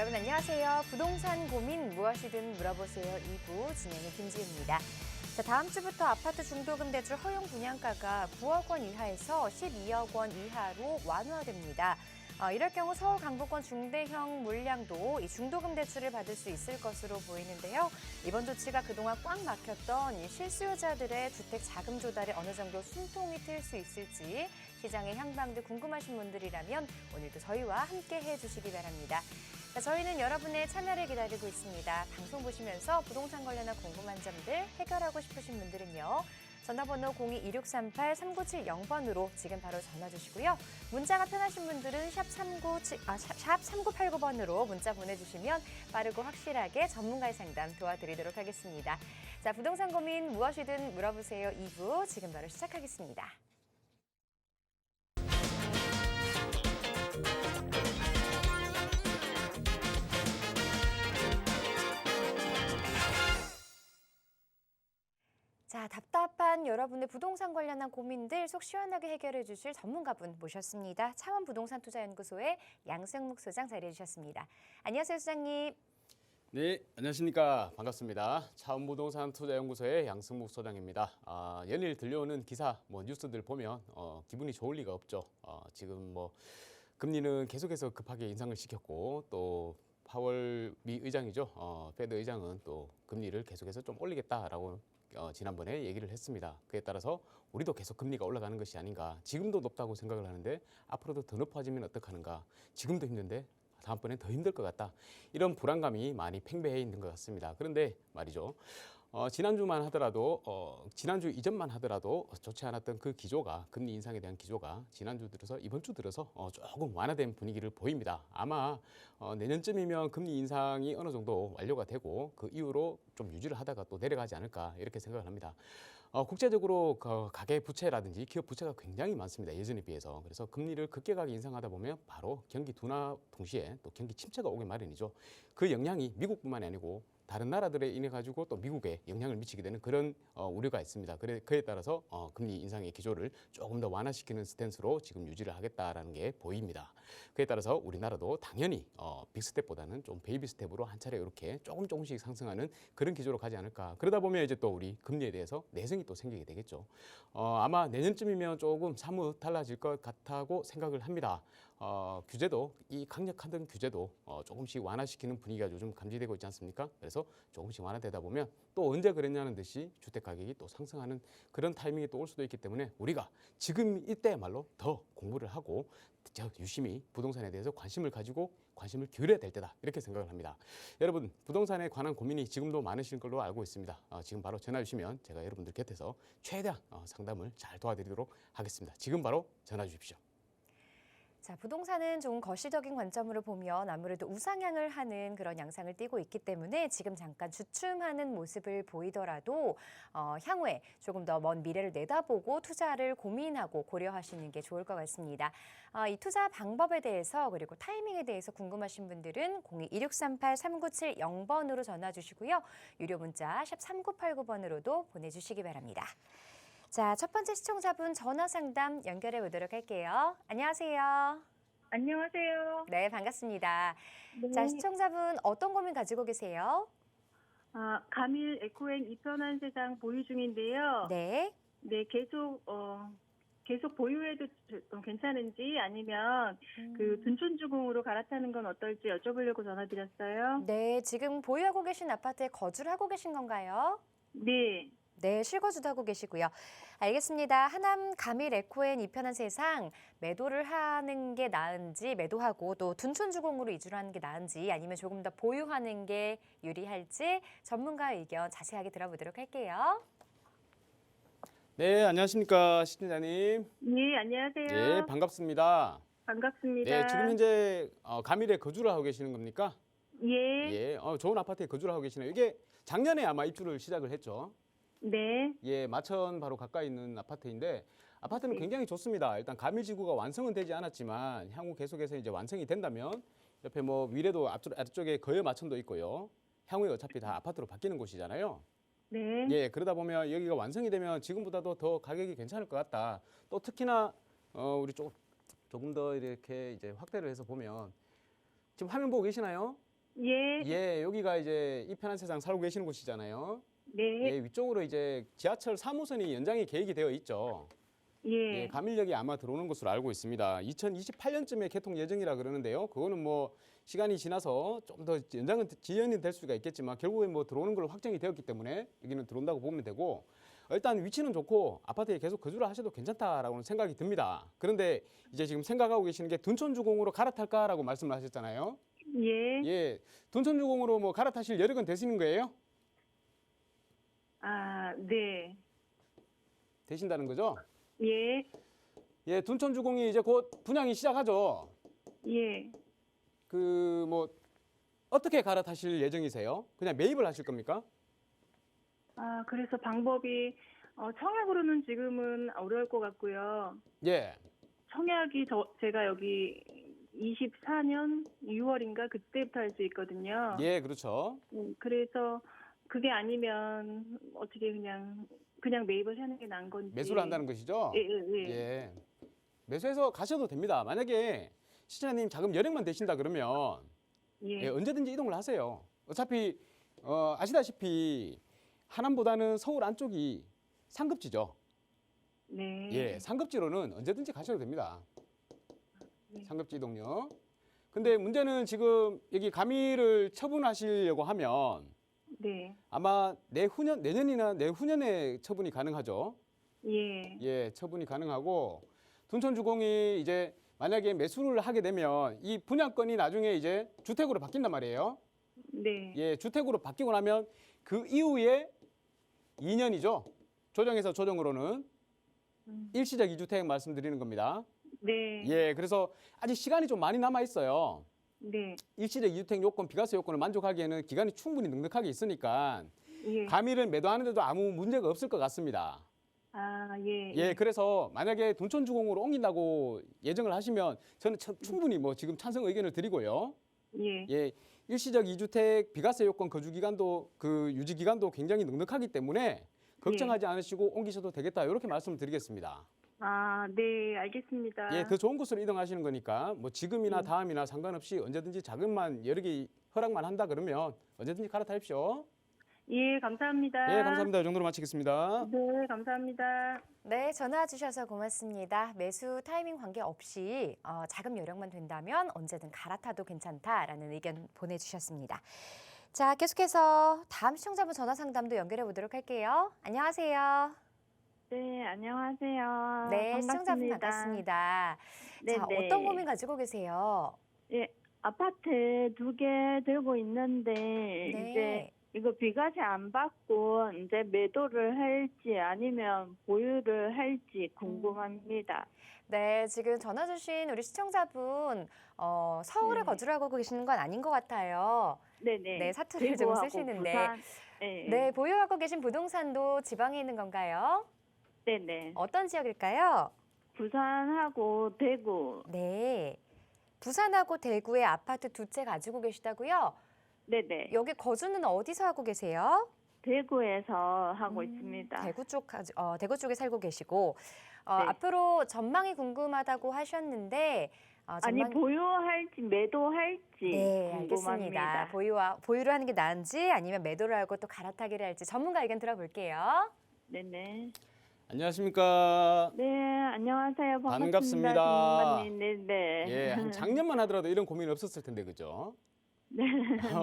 여러분 안녕하세요. 부동산 고민 무엇이든 물어보세요. 2부 진행의 김지은입니다. 자, 다음 주부터 아파트 중도금 대출 허용 분양가가 9억 원 이하에서 12억 원 이하로 완화됩니다. 이럴 경우 서울 강북권 중대형 물량도 이 중도금 대출을 받을 수 있을 것으로 보이는데요. 이번 조치가 그동안 꽉 막혔던 이 실수요자들의 주택 자금 조달에 어느 정도 숨통이 트일 수 있을지 시장의 향방도 궁금하신 분들이라면 오늘도 저희와 함께 해주시기 바랍니다. 자, 저희는 여러분의 참여를 기다리고 있습니다. 방송 보시면서 부동산 관련한 궁금한 점들 해결하고 싶으신 분들은요. 전화번호 02-2638-3970번으로 지금 바로 전화 주시고요. 문자가 편하신 분들은 샵 3989번으로 문자 보내주시면 빠르고 확실하게 전문가의 상담 도와드리도록 하겠습니다. 자, 부동산 고민 무엇이든 물어보세요. 2부 지금 바로 시작하겠습니다. 자, 답답한 여러분의 부동산 관련한 고민들 속 시원하게 해결해 주실 전문가분 모셨습니다. 차원부동산투자연구소의 양승묵 소장 자리해 주셨습니다. 안녕하세요, 소장님. 네, 안녕하십니까. 반갑습니다. 차원부동산투자연구소의 양승묵 소장입니다. 연일 들려오는 기사, 뉴스들 보면 기분이 좋을 리가 없죠. 지금 금리는 계속해서 급하게 인상을 시켰고 또 파월 미 의장이죠. 페드 의장은 또 금리를 계속해서 좀 올리겠다라고 지난번에 얘기를 했습니다. 그에 따라서 우리도 계속 금리가 올라가는 것이 아닌가. 지금도 높다고 생각을 하는데 앞으로도 더 높아지면 어떡하는가. 지금도 힘든데 다음번엔 더 힘들 것 같다. 이런 불안감이 많이 팽배해 있는 것 같습니다. 그런데 말이죠. 지난주만 하더라도 지난주 이전만 하더라도 좋지 않았던 그 기조가 금리 인상에 대한 기조가 지난주 들어서 이번 주 들어서 조금 완화된 분위기를 보입니다. 아마 내년쯤이면 금리 인상이 어느 정도 완료가 되고 그 이후로 좀 유지를 하다가 또 내려가지 않을까 이렇게 생각을 합니다. 국제적으로 가계 부채라든지 기업 부채가 굉장히 많습니다. 예전에 비해서. 그래서 금리를 급격하게 인상하다 보면 바로 경기 둔화 동시에 또 경기 침체가 오기 마련이죠. 그 영향이 미국뿐만이 아니고 다른 나라들에 인해 가지고 또 미국에 영향을 미치게 되는 그런 우려가 있습니다. 그에 따라서 금리 인상의 기조를 조금 더 완화시키는 스탠스로 지금 유지를 하겠다라는 게 보입니다. 그에 따라서 우리나라도 당연히 빅스텝보다는 좀 베이비 스텝으로 한 차례 이렇게 조금씩 상승하는 그런 기조로 가지 않을까. 그러다 보면 이제 또 우리 금리에 대해서 내성이 또 생기게 되겠죠. 아마 내년쯤이면 조금 사뭇 달라질 것 같다고 생각을 합니다. 규제도 이 강력하던 규제도 조금씩 완화시키는 분위기가 요즘 감지되고 있지 않습니까? 그래서 조금씩 완화되다 보면 또 언제 그랬냐는 듯이 주택 가격이 또 상승하는 그런 타이밍이 또 올 수도 있기 때문에 우리가 지금 이때야말로 더 공부를 하고 유심히 부동산에 대해서 관심을 가지고 관심을 기울여야 될 때다 이렇게 생각을 합니다. 여러분 부동산에 관한 고민이 지금도 많으신 걸로 알고 있습니다. 지금 바로 전화 주시면 제가 여러분들 곁에서 최대한 상담을 잘 도와드리도록 하겠습니다. 지금 바로 전화 주십시오. 자, 부동산은 좀 거시적인 관점으로 보면 아무래도 우상향을 하는 그런 양상을 띠고 있기 때문에 지금 잠깐 주춤하는 모습을 보이더라도 향후에 조금 더 먼 미래를 내다보고 투자를 고민하고 고려하시는 게 좋을 것 같습니다. 이 투자 방법에 대해서 그리고 타이밍에 대해서 궁금하신 분들은 02-2638-3970번으로 전화 주시고요. 유료 문자 샵 3989번으로도 보내주시기 바랍니다. 자, 첫 번째 시청자분 전화 상담 연결해 보도록 할게요. 안녕하세요. 안녕하세요. 네, 반갑습니다. 네. 자, 시청자분 어떤 고민 가지고 계세요? 가밀 에코행 이편한 세상 보유 중인데요. 네. 네, 계속 보유해도 괜찮은지 아니면 그 둔촌주공으로 갈아타는 건 어떨지 여쭤보려고 전화드렸어요. 네, 지금 보유하고 계신 아파트에 거주를 하고 계신 건가요? 네. 네, 실거주도 하고 계시고요. 알겠습니다. 하남 가밀 에코엔 이편한 세상 매도를 하는 게 나은지 매도하고 또 둔촌주공으로 이주를 하는 게 나은지 아니면 조금 더 보유하는 게 유리할지 전문가의 의견 자세하게 들어보도록 할게요. 네, 안녕하십니까 시청자님. 네, 안녕하세요. 예, 반갑습니다. 반갑습니다. 네, 지금 현재 가밀에 거주를 하고 계시는 겁니까? 예. 예, 좋은 아파트에 거주를 하고 계시네요. 이게 작년에 아마 입주를 시작을 했죠. 네. 예, 마천 바로 가까이 있는 아파트인데 아파트는 네. 굉장히 좋습니다. 일단 가밀지구가 완성은 되지 않았지만 향후 계속해서 이제 완성이 된다면 옆에 위례도 아래쪽에 거여 마천도 있고요. 향후에 어차피 다 아파트로 바뀌는 곳이잖아요. 네. 예, 그러다 보면 여기가 완성이 되면 지금보다도 더 가격이 괜찮을 것 같다. 또 특히나 우리 조금 더 이렇게 이제 확대를 해서 보면 지금 화면 보고 계시나요? 예. 예, 여기가 이제 이 편한 세상 살고 계시는 곳이잖아요. 네. 예, 위쪽으로 이제 지하철 3호선이 연장이 계획이 되어 있죠. 예, 예. 가밀역이 아마 들어오는 것으로 알고 있습니다. 2028년쯤에 개통 예정이라 그러는데요. 그거는 뭐 시간이 지나서 좀 더 연장은 지연이 될 수가 있겠지만 결국에 뭐 들어오는 걸로 확정이 되었기 때문에 여기는 들어온다고 보면 되고 일단 위치는 좋고 아파트에 계속 거주를 하셔도 괜찮다라고는 생각이 듭니다. 그런데 이제 지금 생각하고 계시는 게 둔촌주공으로 갈아탈까라고 말씀을 하셨잖아요. 예. 예, 둔촌주공으로 뭐 갈아타실 여력은 되시는 거예요? 아, 네. 되신다는 거죠? 예. 예, 둔촌주공이 이제 곧 분양이 시작하죠. 예. 그 뭐 어떻게 갈아타실 예정이세요? 그냥 매입을 하실 겁니까? 아, 그래서 방법이 청약으로는 지금은 어려울 것 같고요. 예, 청약이 제가 여기 24년 6월인가 그때부터 할 수 있거든요. 예, 그렇죠. 그래서 그게 아니면 어떻게 그냥 매입을 하는 게 나은 건지. 매수를 한다는 것이죠? 예, 예, 예. 예. 매수해서 가셔도 됩니다. 만약에 시청자님 자금 여력만 되신다 그러면 예. 예, 언제든지 이동을 하세요. 어차피 아시다시피 하남보다는 서울 안쪽이 상급지죠. 네. 예, 상급지로는 언제든지 가셔도 됩니다. 네. 상급지 이동요. 근데 문제는 지금 여기 가미를 처분하시려고 하면 네. 아마 내년이나 내후년에 처분이 가능하죠. 예. 예, 처분이 가능하고 둔촌주공이 이제 만약에 매수를 하게 되면 이 분양권이 나중에 이제 주택으로 바뀐단 말이에요. 네. 예, 주택으로 바뀌고 나면 그 이후에 2년이죠. 조정에서 조정으로는 일시적 2주택 말씀드리는 겁니다. 네. 예, 그래서 아직 시간이 좀 많이 남아 있어요. 네. 일시적 2주택 요건, 비과세 요건을 만족하기에는 기간이 충분히 넉넉하게 있으니까 예. 가미를 매도하는데도 아무 문제가 없을 것 같습니다. 아, 예. 예, 그래서 만약에 둔촌주공으로 옮긴다고 예정을 하시면 저는 충분히 뭐 지금 찬성 의견을 드리고요. 예. 예, 일시적 2주택 비과세 요건 거주 기간도 그 유지 기간도 굉장히 넉넉하기 때문에 걱정하지 않으시고 옮기셔도 되겠다 이렇게 말씀을 드리겠습니다. 아, 네, 알겠습니다. 예, 더 좋은 곳으로 이동하시는 거니까 뭐 지금이나 다음이나 상관없이 언제든지 자금만 여력이 허락만 한다 그러면 언제든지 갈아타십시오. 예, 감사합니다. 예, 감사합니다. 이 정도로 마치겠습니다. 네, 감사합니다. 네, 전화 주셔서 고맙습니다. 매수 타이밍 관계없이 자금 여력만 된다면 언제든 갈아타도 괜찮다라는 의견 보내주셨습니다. 자, 계속해서 다음 시청자분 전화 상담도 연결해 보도록 할게요. 안녕하세요. 네, 안녕하세요. 네, 시청자분 반갑습니다. 네, 자, 네. 어떤 고민 가지고 계세요? 예, 아파트 2개 들고 있는데 네. 이제 이거 비과세 안 받고 이제 매도를 할지 아니면 보유를 할지 궁금합니다. 네, 지금 전화 주신 우리 시청자분 서울에 네. 거주를 하고 계시는 건 아닌 것 같아요. 네네. 네, 사투리를 좀 대구하고 쓰시는데. 부산. 네, 네, 보유하고 계신 부동산도 지방에 있는 건가요? 네네. 어떤 지역일까요? 부산하고 대구. 네, 부산하고 대구에 아파트 2채 가지고 계시다고요? 네네. 여기 거주는 어디서 하고 계세요? 대구에서 하고 있습니다. 대구 쪽에 살고 계시고 네. 앞으로 전망이 궁금하다고 하셨는데 아니 보유할지 매도할지 네, 궁금합니다. 알겠습니다. 보유를 하는 게 나은지 아니면 매도를 하고 또 갈아타기를 할지 전문가 의견 들어볼게요. 네네. 안녕하십니까? 네, 안녕하세요. 반갑습니다. 전문가님. 네네. 예, 한 작년만 하더라도 이런 고민이 없었을 텐데 그죠? 네.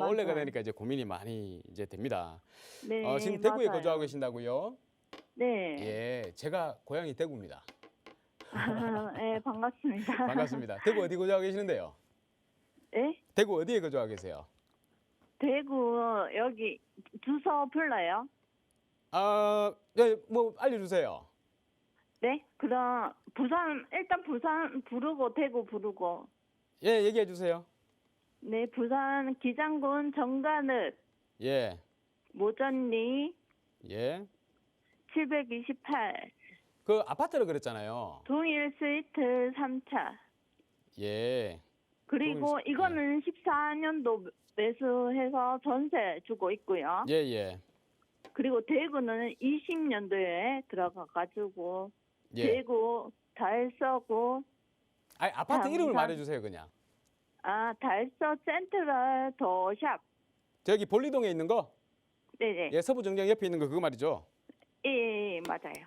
올해가 맞아요. 되니까 이제 고민이 많이 이제 됩니다. 네, 지금 대구에 맞아요. 거주하고 계신다고요? 네. 예, 제가 고향이 대구입니다. 네, 반갑습니다. 반갑습니다. 대구 어디 거주하고 계시는데요? 네? 대구 어디에 거주하고 계세요? 대구 여기 주소 불러요? 네, 뭐 알려주세요. 네? 그럼 일단 부산 부르고 대구 부르고. 예, 얘기해 주세요. 네, 부산 기장군 정간읍 예, 모전리 예. 728 그 아파트를 그랬잖아요. 동일 스위트 3차. 예, 그리고 동일 스- 이거는 14년도 매수해서 전세 주고 있고요. 예, 예, 그리고 대구는 20년도에 들어가가지고 예. 대구 달서구 아파트 이름을 당산. 말해주세요, 그냥. 달서 센트럴 더샵. 저기 볼리동에 있는 거? 네네. 예, 서부정장 옆에 있는 거 그거 말이죠. 예, 맞아요.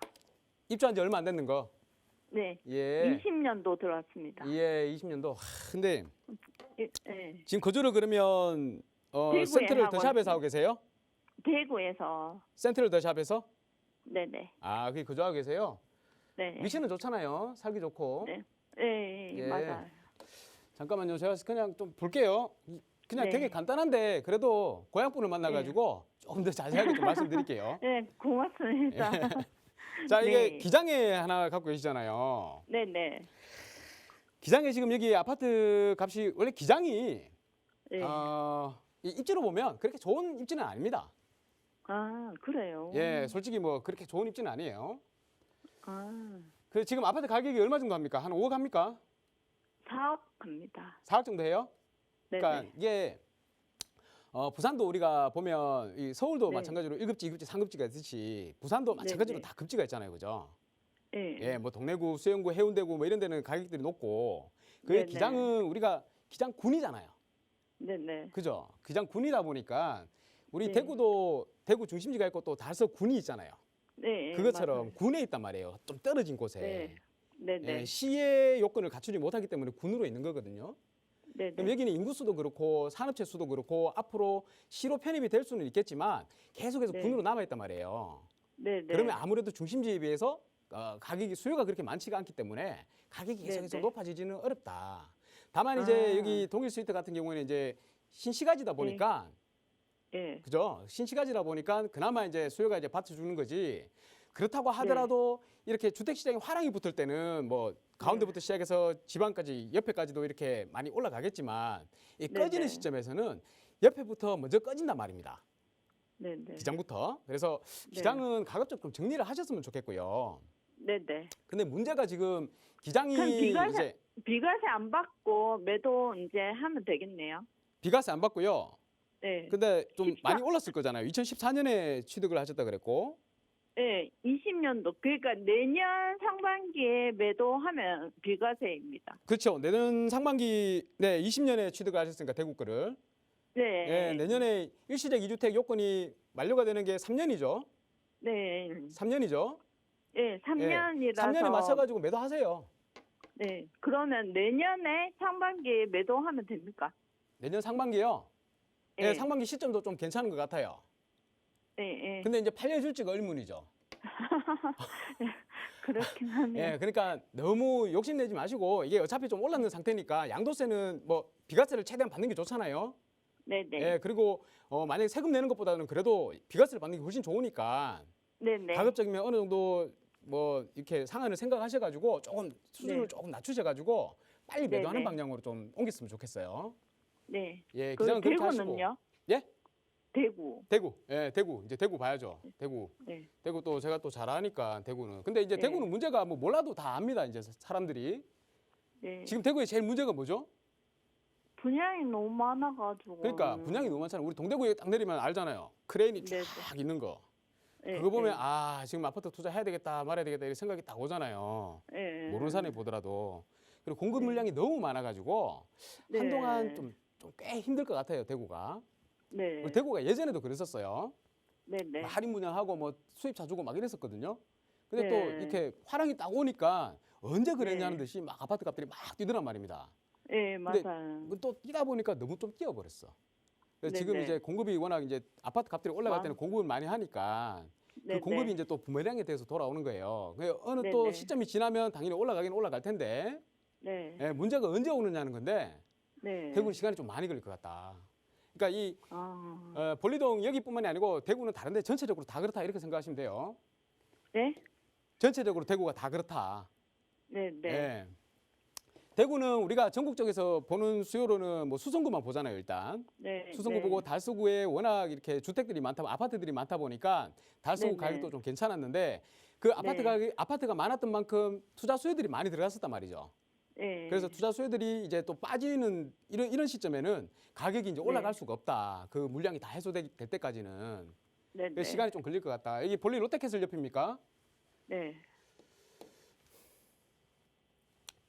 입주한 지 얼마 안 됐는 거. 네. 예. 20년도 들어왔습니다. 예, 20년도. 근데 예. 지금 거주를 그러면 대구에 센트럴 하고 더샵에서 하고 계세요? 대구에서. 센트럴 더샵에서? 네네. 아, 그게 거주하고 계세요? 네. 위치는 좋잖아요. 살기 좋고. 네. 예, 예. 맞아요. 잠깐만요. 제가 그냥 좀 볼게요. 그냥 네. 되게 간단한데 그래도 고향분을 만나가지고 조금 더 자세하게 좀 말씀드릴게요. 네, 고맙습니다. 자, 이게 네. 기장에 하나 갖고 계시잖아요. 네네. 기장에 지금 여기 아파트 값이 원래 기장이 네. 이 입지로 보면 그렇게 좋은 입지는 아닙니다. 그래요. 예, 솔직히 뭐 그렇게 좋은 입지는 아니에요. 아, 그 지금 아파트 가격이 얼마 정도 합니까? 한 5억 합니까? 4억 갑니다. 4억 정도 해요? 네네. 그러니까 이게 부산도 우리가 보면 이 서울도 네. 마찬가지로 1급지, 2급지, 3급지가 있듯이 부산도 마찬가지로 네. 다 급지가 있잖아요. 그죠? 예. 예, 뭐 동래구, 수영구, 해운대구 뭐 이런 데는 가격들이 높고 그게 네네. 기장은 우리가 기장군이잖아요. 네네. 그죠? 기장군이다 보니까 우리 네. 대구도 대구 중심지가 있고 또 달서군이 있잖아요. 네. 그것처럼 맞아요. 군에 있단 말이에요. 좀 떨어진 곳에. 네. 네네. 예, 시의 요건을 갖추지 못하기 때문에 군으로 있는 거거든요. 네네. 그럼 여기는 인구수도 그렇고 산업체 수도 그렇고 앞으로 시로 편입이 될 수는 있겠지만 계속해서 네. 군으로 남아있단 말이에요. 네네. 그러면 아무래도 중심지에 비해서 가격이 수요가 그렇게 많지가 않기 때문에 가격이 계속해서 네네. 높아지지는 어렵다. 다만 이제 아. 여기 동일 스위트 같은 경우에는 이제 신시가지다 보니까 예. 그죠? 신시가지다 보니까 그나마 이제 수요가 이제 받쳐주는 거지. 그렇다고 하더라도 이렇게 주택 시장에 화랑이 붙을 때는 뭐 가운데부터 시작해서 지방까지 옆에까지도 이렇게 많이 올라가겠지만 이 꺼지는 네네. 시점에서는 옆에부터 먼저 꺼진단 말입니다. 네네. 기장부터. 그래서 네. 기장은 가급적 좀 정리를 하셨으면 좋겠고요. 네네. 근데 문제가 지금 기장이 그럼 이제 비과세 안 받고 매도 이제 하면 되겠네요. 비과세 안 받고요. 네. 근데 좀 14 많이 올랐을 거잖아요. 2014년에 취득을 하셨다 그랬고. 네, 20년도 그러니까 내년 상반기에 매도하면 비과세입니다. 그렇죠. 내년 상반기 20년에 취득을 하셨으니까 대구 거를. 네. 예, 내년에 일시적 2주택 요건이 만료가 되는 게 3년이죠. 네. 3년이죠. 네, 3년이라서 3년에 맞춰 가지고 매도하세요. 네. 그러면 내년에 상반기에 매도하면 됩니까? 내년 상반기요. 예, 네. 상반기 시점도 좀 괜찮은 것 같아요. 네, 네. 근데 이제 팔려줄지가 의문이죠. 그렇긴 하네요. 예, 그러니까 너무 욕심내지 마시고 이게 어차피 좀 올랐는 상태니까 양도세는 뭐 비과세를 최대한 받는 게 좋잖아요. 네, 네. 예, 그리고 만약에 세금 내는 것보다는 그래도 비과세를 받는 게 훨씬 좋으니까 네, 네. 가급적이면 어느 정도 뭐 이렇게 상한을 생각하셔가지고 조금 수준을 네. 조금 낮추셔가지고 빨리 네, 매도하는 네. 방향으로 좀 옮겼으면 좋겠어요. 네. 예, 그 기장은 그렇게 하시고. 대구는요? 예? 대구. 대구, 예, 대구 이제 대구 봐야죠. 대구, 네. 대구 또 제가 또 잘 아니까 대구는. 근데 이제 네. 대구는 문제가 뭐 몰라도 다 압니다. 이제 사람들이 네. 지금 대구에 제일 문제가 뭐죠? 분양이 너무 많아가지고. 그러니까 분양이 너무 많잖아요. 우리 동대구에 딱 내리면 알잖아요. 크레인이 네, 쫙 있는 거. 네, 그거 보면 네. 아 지금 아파트 투자해야 되겠다 말아야 되겠다 이런 생각이 딱 오잖아요. 네. 모르는 사람이 보더라도. 그리고 공급 네. 물량이 너무 많아가지고 네. 한동안 좀 꽤 힘들 것 같아요. 대구가. 네. 우리 대구가 예전에도 그랬었어요. 네, 네. 할인 분양하고 뭐 수입차 주고 막 이랬었거든요. 근데 네. 또 이렇게 화랑이 딱 오니까 언제 그랬냐는 네. 듯이 막 아파트 값들이 막 뛰더란 말입니다. 네, 근데 맞아요. 또 뛰다 보니까 너무 좀 뛰어버렸어. 그래서 네, 지금 네. 이제 공급이 워낙 이제 아파트 값들이 올라갈 때는 공급을 많이 하니까 네, 그 공급이 네. 이제 또 부메랑에 대해서 돌아오는 거예요. 그 어느 네, 또 네. 시점이 지나면 당연히 올라가긴 올라갈 텐데 네. 예, 문제가 언제 오느냐는 건데 네. 대구는 시간이 좀 많이 걸릴 것 같다. 그러니까 이 아. 볼리동 여기뿐만이 아니고 대구는 다른데 전체적으로 다 그렇다 이렇게 생각하시면 돼요. 네? 전체적으로 대구가 다 그렇다. 네, 네. 예. 대구는 우리가 전국적에서 보는 수요로는 뭐 수성구만 보잖아요, 일단. 네. 수성구 네. 보고 달서구에 워낙 이렇게 주택들이 많다, 아파트들이 많다 보니까 달서구 네, 네. 가격도 좀 괜찮았는데 그 아파트 네. 가격, 아파트가 많았던 만큼 투자 수요들이 많이 들어갔었단 말이죠. 네. 그래서 투자 수요들이 이제 또 빠지는 이런 시점에는 가격이 이제 올라갈 네. 수가 없다. 그 물량이 다 해소될 때까지는. 네, 그래서 네. 시간이 좀 걸릴 것 같다. 여기 볼리 롯데캐슬 옆입니까? 네.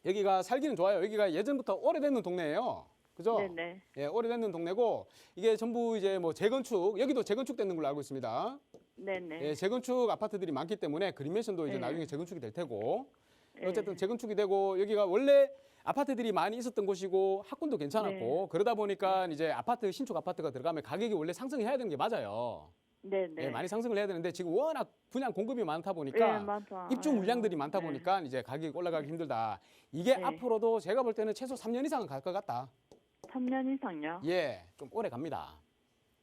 여기가 살기는 좋아요. 여기가 예전부터 오래되는 동네예요. 그죠? 네네. 예, 오래됐는 동네고 이게 전부 이제 뭐 재건축, 여기도 재건축되는 걸로 알고 있습니다. 네네. 예, 재건축 아파트들이 많기 때문에 그린맨션도 이제 네. 나중에 재건축이 될 테고 네. 어쨌든 재건축이 되고 여기가 원래 아파트들이 많이 있었던 곳이고 학군도 괜찮았고 네. 그러다 보니까 이제 아파트 신축 아파트가 들어가면 가격이 원래 상승해야 되는 게 맞아요. 네네. 예, 많이 상승을 해야 되는데 지금 워낙 분양 공급이 많다 네, 보니까 맞아. 입주 물량들이 아유, 많다 네. 보니까 이제 가격이 올라가기 힘들다. 이게 네. 앞으로도 제가 볼 때는 최소 3년 이상은 갈 것 같다. 3년 이상요? 예, 좀 오래 갑니다.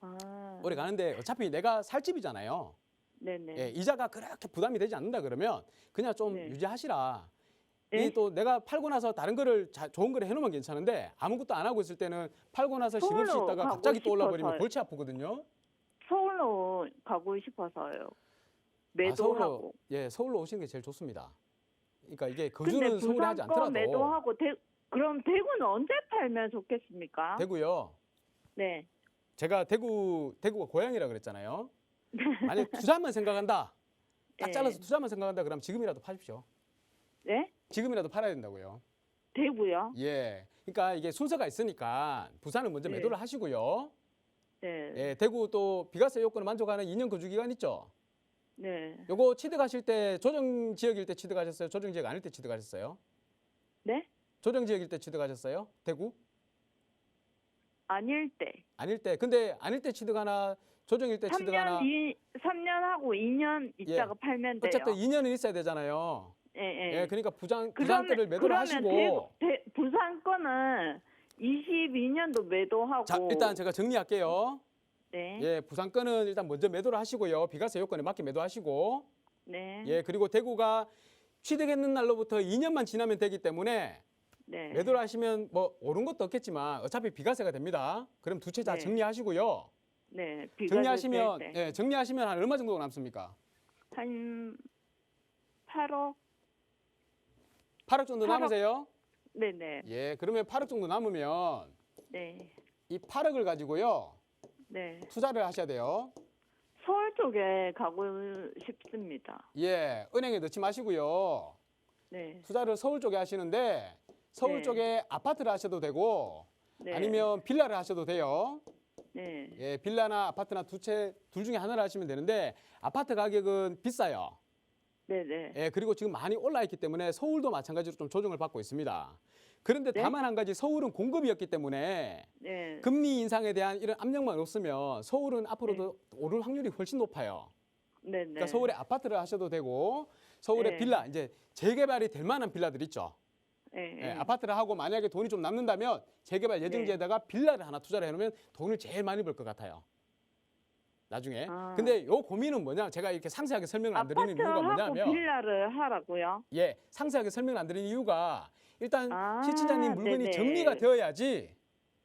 아. 오래 가는데 어차피 내가 살 집이잖아요. 네네. 예, 이자가 그렇게 부담이 되지 않는다 그러면 그냥 좀 네. 유지하시라. 예? 이 또 내가 팔고 나서 다른 거를 좋은 거를 해놓으면 괜찮은데 아무것도 안 하고 있을 때는 팔고 나서 쉼없이 서울로 있다가 가고 갑자기 또 올라버리면 싶어서요. 골치 아프거든요. 서울로 가고 싶어서요. 아, 매도하고. 서울로 오시는 게 제일 좋습니다. 그러니까 이게 근데 거주는 서울에 하지 부산 거 않더라도 매도하고 그럼 대구는 언제 팔면 좋겠습니까? 대구요. 네. 제가 대구가 고향이라 그랬잖아요. 만약 투자만 생각한다. 딱 예. 잘라서 투자만 생각한다 그러면 지금이라도 파십시오. 네? 지금이라도 팔아야 된다고요. 대구요? 예. 그러니까 이게 순서가 있으니까 부산을 먼저 네. 매도를 하시고요. 네. 예, 대구 또 비과세 요건을 만족하는 2년 거주 기간 있죠. 네. 요거 취득하실 때 조정 지역일 때 취득하셨어요? 조정 지역 아닐 때 취득하셨어요? 네? 조정 지역일 때 취득하셨어요? 대구? 아닐 때. 아닐 때. 근데 아닐 때 취득하나 조정일 때 취득하나 3년 하고 2년 있다가 팔면 돼요. 어쨌든 2년은 있어야 되잖아요. 예, 예. 예, 그러니까 부산 거를 매도를 하시고 부산 거는 22년도 매도하고. 자, 일단 제가 정리할게요. 네. 예, 부산 거는 일단 먼저 매도를 하시고요. 비과세 요건에 맞게 매도하시고 네. 예, 그리고 대구가 취득했는 날로부터 2년만 지나면 되기 때문에 네. 매도를 하시면 뭐 오른 것도 없겠지만 어차피 비과세가 됩니다. 그럼 두 채 다 네. 정리하시고요. 네. 비과세 정리하시면 뗄 때. 예, 정리하시면 한 얼마 정도 남습니까? 한 8억. 8억 정도 8억. 남으세요? 네, 네. 예, 그러면 8억 정도 남으면 네. 이 8억을 가지고요. 네. 투자를 하셔야 돼요. 서울 쪽에 가고 싶습니다. 예, 은행에 넣지 마시고요. 네. 투자를 서울 쪽에 하시는데 서울 네. 쪽에 아파트를 하셔도 되고 네. 아니면 빌라를 하셔도 돼요. 네. 예, 빌라나 아파트나 둘 중에 하나를 하시면 되는데 아파트 가격은 비싸요. 네, 네. 예, 그리고 지금 많이 올라 있기 때문에 서울도 마찬가지로 좀 조정을 받고 있습니다. 그런데 네? 다만 한 가지 서울은 공급이었기 때문에 네. 금리 인상에 대한 이런 압력만 없으면 서울은 앞으로도 오를 확률이 훨씬 높아요. 네, 네. 그러니까 서울에 아파트를 하셔도 되고 서울에 네. 빌라 이제 재개발이 될 만한 빌라들 있죠. 네. 예, 아파트를 하고 만약에 돈이 좀 남는다면 재개발 예정지에다가 빌라를 하나 투자를 해놓으면 돈을 제일 많이 벌 것 같아요. 나중에. 아. 근데 요 고민은 뭐냐? 제가 이렇게 상세하게 설명을 안 드리는 이유가 아파트하고 뭐냐면 빌라를 하라고요? 예, 상세하게 설명을 안 드리는 이유가 일단 아, 실질자님 물건이 네네. 정리가 되어야지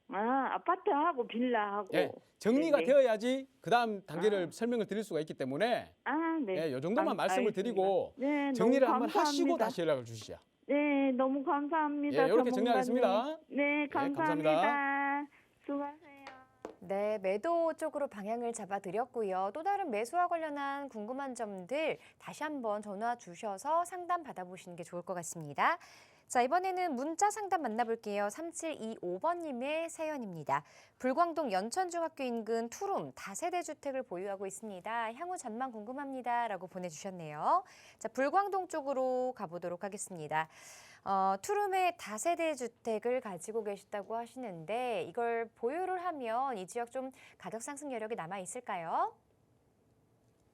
아, 아파트하고 빌라하고. 예, 정리가 네네. 되어야지 그다음 단계를 아. 설명을 드릴 수가 있기 때문에 아, 네. 예, 요 정도만 말씀을 알겠습니다. 드리고 네, 정리를 너무 한번 하시고 감사합니다. 다시 연락을 주시죠. 네, 너무 감사합니다. 예, 이렇게 전문가님. 정리하겠습니다. 네, 감사합니다. 감사합니다. 수고하세요. 네, 매도 쪽으로 방향을 잡아드렸고요. 또 다른 매수와 관련한 궁금한 점들 다시 한번 전화 주셔서 상담 받아보시는 게 좋을 것 같습니다. 자, 이번에는 문자 상담 만나볼게요. 3725번님의 사연입니다. 불광동 연천중학교 인근 투룸 다세대 주택을 보유하고 있습니다. 향후 전망 궁금합니다. 라고 보내주셨네요. 자, 불광동 쪽으로 가보도록 하겠습니다. 투룸의 다세대 주택을 가지고 계시다고 하시는데 이걸 보유를 하면 이 지역 좀 가격 상승 여력이 남아 있을까요?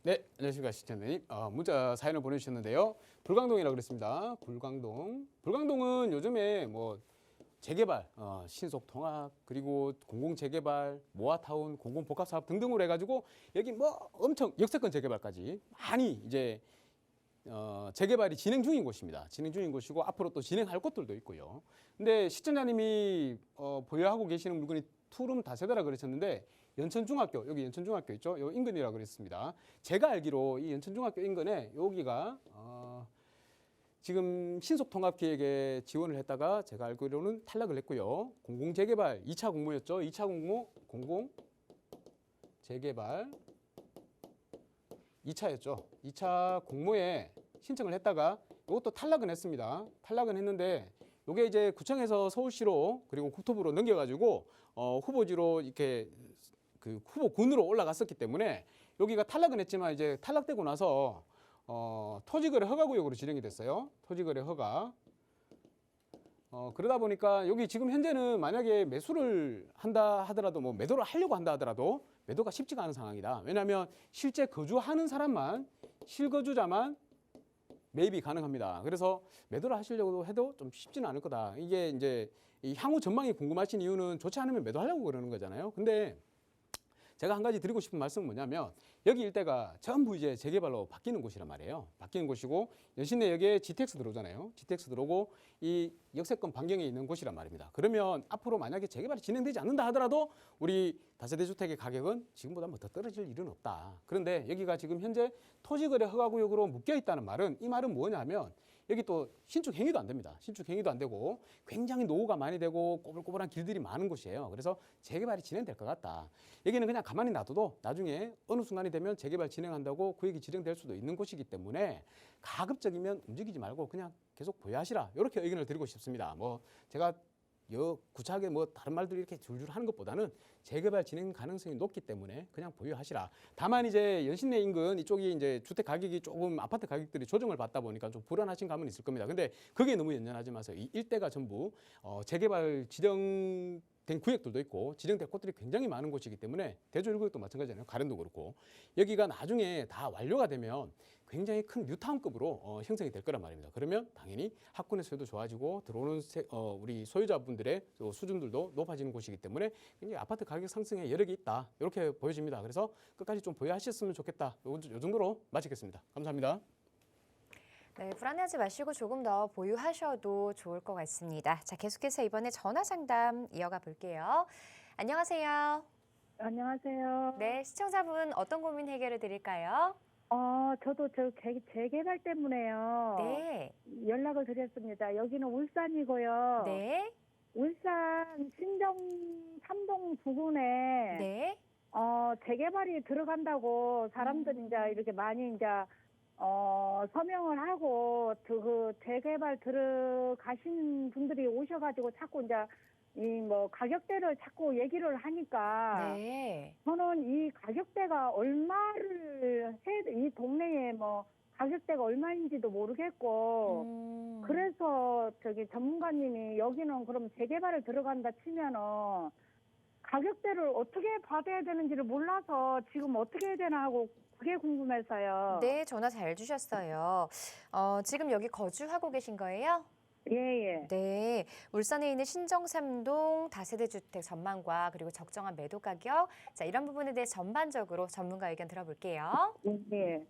네, 안녕하십니까 시청자님. 문자 사연을 보내주셨는데요. 불광동이라고 그랬습니다. 불광동은 요즘에 뭐 재개발, 신속 통합, 그리고 공공 재개발, 모아타운, 공공 복합 사업 등등으로 해가지고 여기 뭐 엄청 역세권 재개발까지 많이 이제 재개발이 진행 중인 곳입니다. 진행 중인 곳이고 앞으로 또 진행할 곳들도 있고요. 근데 시청자님이 보유하고 계시는 물건이 투룸 다세대라 그러셨는데 연천중학교, 여기 연천중학교 있죠? 요 인근이라고 그랬습니다. 제가 알기로 이 연천중학교 인근에 여기가 지금 신속통합기획에 지원을 했다가 제가 알기로는 탈락을 했고요. 공공재개발 2차 공모였죠. 2차 공모 공공재개발 2차였죠. 2차 공모에 신청을 했다가 이것도 탈락은 했습니다. 탈락은 했는데 요게 이제 구청에서 서울시로 그리고 국토부로 넘겨가지고 후보지로 이렇게 그 후보군으로 올라갔었기 때문에 여기가 탈락은 했지만 이제 탈락되고 나서 토지거래 허가구역으로 지정이 됐어요. 토지거래 허가. 그러다 보니까 여기 지금 현재는 만약에 매수를 한다 하더라도 뭐 매도를 하려고 한다 하더라도 매도가 쉽지가 않은 상황이다. 왜냐하면 실제 거주하는 사람만 실거주자만 매입이 가능합니다. 그래서 매도를 하시려고 해도 좀 쉽지는 않을 거다. 이게 이제 이 향후 전망이 궁금하신 이유는 좋지 않으면 매도하려고 그러는 거잖아요. 근데 제가 한 가지 드리고 싶은 말씀은 뭐냐면 여기 일대가 전부 이제 재개발로 바뀌는 곳이란 말이에요. 바뀌는 곳이고 연신내역에 GTX 들어오잖아요. GTX 들어오고 이 역세권 반경에 있는 곳이란 말입니다. 그러면 앞으로 만약에 재개발이 진행되지 않는다 하더라도 우리 다세대 주택의 가격은 지금보다 뭐 더 떨어질 일은 없다. 그런데 여기가 지금 현재 토지거래 허가구역으로 묶여 있다는 말은 이 말은 뭐냐면 여기 또 신축 행위도 안 됩니다. 신축 행위도 안 되고 굉장히 노후가 많이 되고 꼬불꼬불한 길들이 많은 곳이에요. 그래서 재개발이 진행될 것 같다. 여기는 그냥 가만히 놔둬도 나중에 어느 순간이 되면 재개발 진행한다고 구역이 지정될 수도 있는 곳이기 때문에 가급적이면 움직이지 말고 그냥 계속 보유하시라. 이렇게 의견을 드리고 싶습니다. 뭐 제가 구차하게 뭐 다른 말들이 이렇게 줄줄 하는 것보다는 재개발 진행 가능성이 높기 때문에 그냥 보유하시라. 다만 이제 연신내 인근 이쪽이 이제 주택 가격이 조금 아파트 가격들이 조정을 받다 보니까 좀 불안하신 감은 있을 겁니다. 근데 그게 너무 연연하지 마세요. 이 일대가 전부 재개발 지정된 구역들도 있고 지정된 곳들이 굉장히 많은 곳이기 때문에 대조 1구역도 마찬가지잖아요. 가련도 그렇고 여기가 나중에 다 완료가 되면 굉장히 큰 뉴타운급으로 형성이 될 거란 말입니다. 그러면 당연히 학군의 수요도 좋아지고 들어오는 우리 소유자분들의 수준들도 높아지는 곳이기 때문에 굉장히 아파트 가격 상승에 여력이 있다. 이렇게 보여집니다. 그래서 끝까지 좀 보유하셨으면 좋겠다. 요 정도로 마치겠습니다. 감사합니다. 네, 불안해하지 마시고 조금 더 보유하셔도 좋을 것 같습니다. 자, 계속해서 이번에 전화 상담 이어가 볼게요. 안녕하세요. 안녕하세요. 네, 시청자분 어떤 고민 해결해 드릴까요? 저도 재개발 때문에요. 네. 연락을 드렸습니다. 여기는 울산이고요. 네. 울산 신정 3동 부근에 네. 재개발이 들어간다고 사람들이 이제 이렇게 많이 이제 서명을 하고 그 재개발 들어가신 분들이 오셔가지고 자꾸 이제 이 뭐 가격대를 자꾸 얘기를 하니까 네. 저는 이 가격대가 얼마를 이 동네에 뭐 가격대가 얼마인지도 모르겠고 그래서 전문가님이 여기는 그럼 재개발을 들어간다 치면은 가격대를 어떻게 받아야 되는지를 몰라서 지금 어떻게 해야 되나 하고 그게 궁금해서요. 네, 전화 잘 주셨어요. 지금 여기 거주하고 계신 거예요? 예. 네, 울산에 있는 신정 3동 다세대 주택 전망과 그리고 적정한 매도 가격, 자 이런 부분에 대해 전반적으로 전문가 의견 들어볼게요. 예.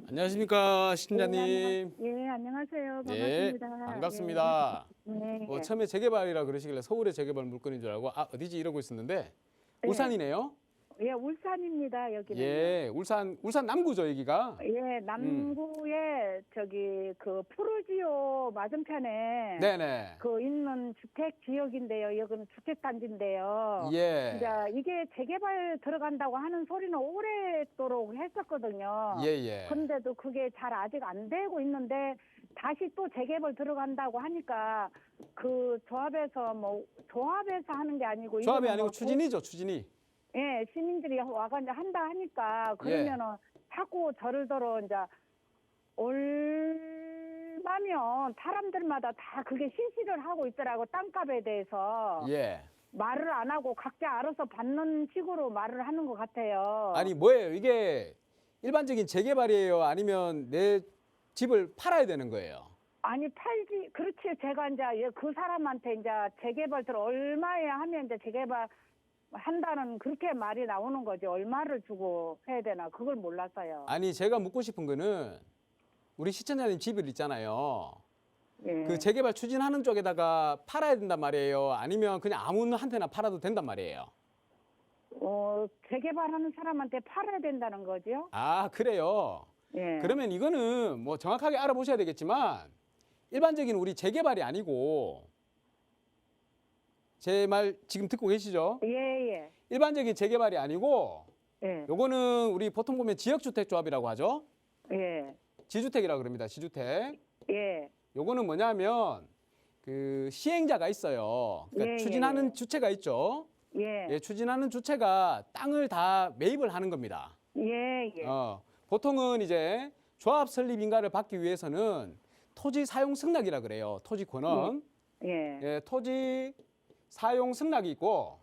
안녕하십니까 신자님. 예, 안녕하세요. 네, 반갑습니다. 반갑습니다. 예. 처음에 재개발이라 그러시길래 서울의 재개발 물건인 줄 알고 어디지 이러고 있었는데 예. 울산이네요. 예, 울산입니다. 여기는. 예, 울산 남구죠 여기가. 예, 남구에 그 푸르지오 맞은편에 네네. 그 있는 주택 지역인데요. 여기는 주택 단지인데요. 예. 이제 이게 재개발 들어간다고 하는 소리는 오랫도록 했었거든요. 예. 그런데도 그게 잘 아직 안 되고 있는데 다시 또 재개발 들어간다고 하니까 그 조합에서 하는 게 아니고 조합이 이거는 아니고 뭐 추진이죠 추진이. 예, 시민들이 와가 이제 한다 하니까 그러면은 자꾸 저를 들어 이제 얼마면 사람들마다 다 그게 실시를 하고 있더라고 땅값에 대해서 예. 말을 안 하고 각자 알아서 받는 식으로 말을 하는 것 같아요. 아니 뭐예요 이게 일반적인 재개발이에요 아니면 내 집을 팔아야 되는 거예요? 아니 팔지 그렇지 제가 이제 그 사람한테 이제 재개발 들어 얼마에 하면 이제 재개발 한다는 그렇게 말이 나오는 거지 얼마를 주고 해야 되나 그걸 몰라서요. 아니 제가 묻고 싶은 거는 우리 시청자님 집을 있잖아요. 예. 그 재개발 추진하는 쪽에다가 팔아야 된단 말이에요? 아니면 그냥 아무한테나 팔아도 된단 말이에요? 재개발하는 사람한테 팔아야 된다는 거죠. 아 그래요? 예. 그러면 이거는 뭐 정확하게 알아보셔야 되겠지만 일반적인 우리 재개발이 아니고 제 말 지금 듣고 계시죠? 예. 일반적인 재개발이 아니고 예. 요거는 우리 보통 보면 지역주택조합이라고 하죠? 예. 지주택이라고 그럽니다. 지주택. 예. 요거는 뭐냐면 그 시행자가 있어요. 그러니까 예, 추진하는 예. 주체가 있죠. 예. 예, 추진하는 주체가 땅을 다 매입을 하는 겁니다. 예, 예. 보통은 이제 조합 설립 인가를 받기 위해서는 토지 사용 승낙이라 그래요. 토지 권원. 예. 예, 토지 사용 승낙이 있고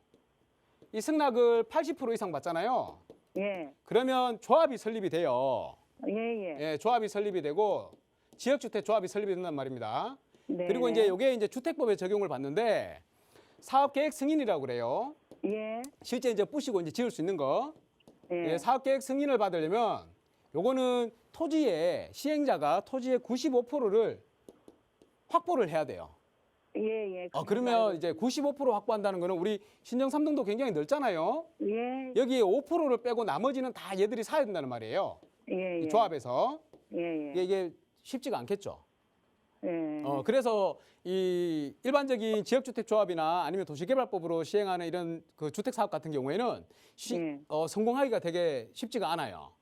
이 승낙을 80% 이상 받잖아요. 예. 그러면 조합이 설립이 돼요. 예, 예. 예, 조합이 설립이 되고 지역주택 조합이 설립이 된단 말입니다. 네. 그리고 이제 이게 이제 주택법에 적용을 받는데 사업계획 승인이라고 그래요. 예. 실제 이제 부시고 이제 지을 수 있는 거. 예. 예, 사업계획 승인을 받으려면 요거는 토지의 시행자가 토지의 95%를 확보를 해야 돼요. 예, 예. 그러면 이제 95% 확보한다는 거는 우리 신정 3등도 굉장히 넓잖아요. 예. 여기 5%를 빼고 나머지는 다 얘들이 사야 된다는 말이에요. 예, 이 예. 조합에서. 예, 예. 이게 쉽지가 않겠죠. 예. 그래서 이 일반적인 지역주택 조합이나 아니면 도시개발법으로 시행하는 이런 그 주택 사업 같은 경우에는 예. 성공하기가 되게 쉽지가 않아요.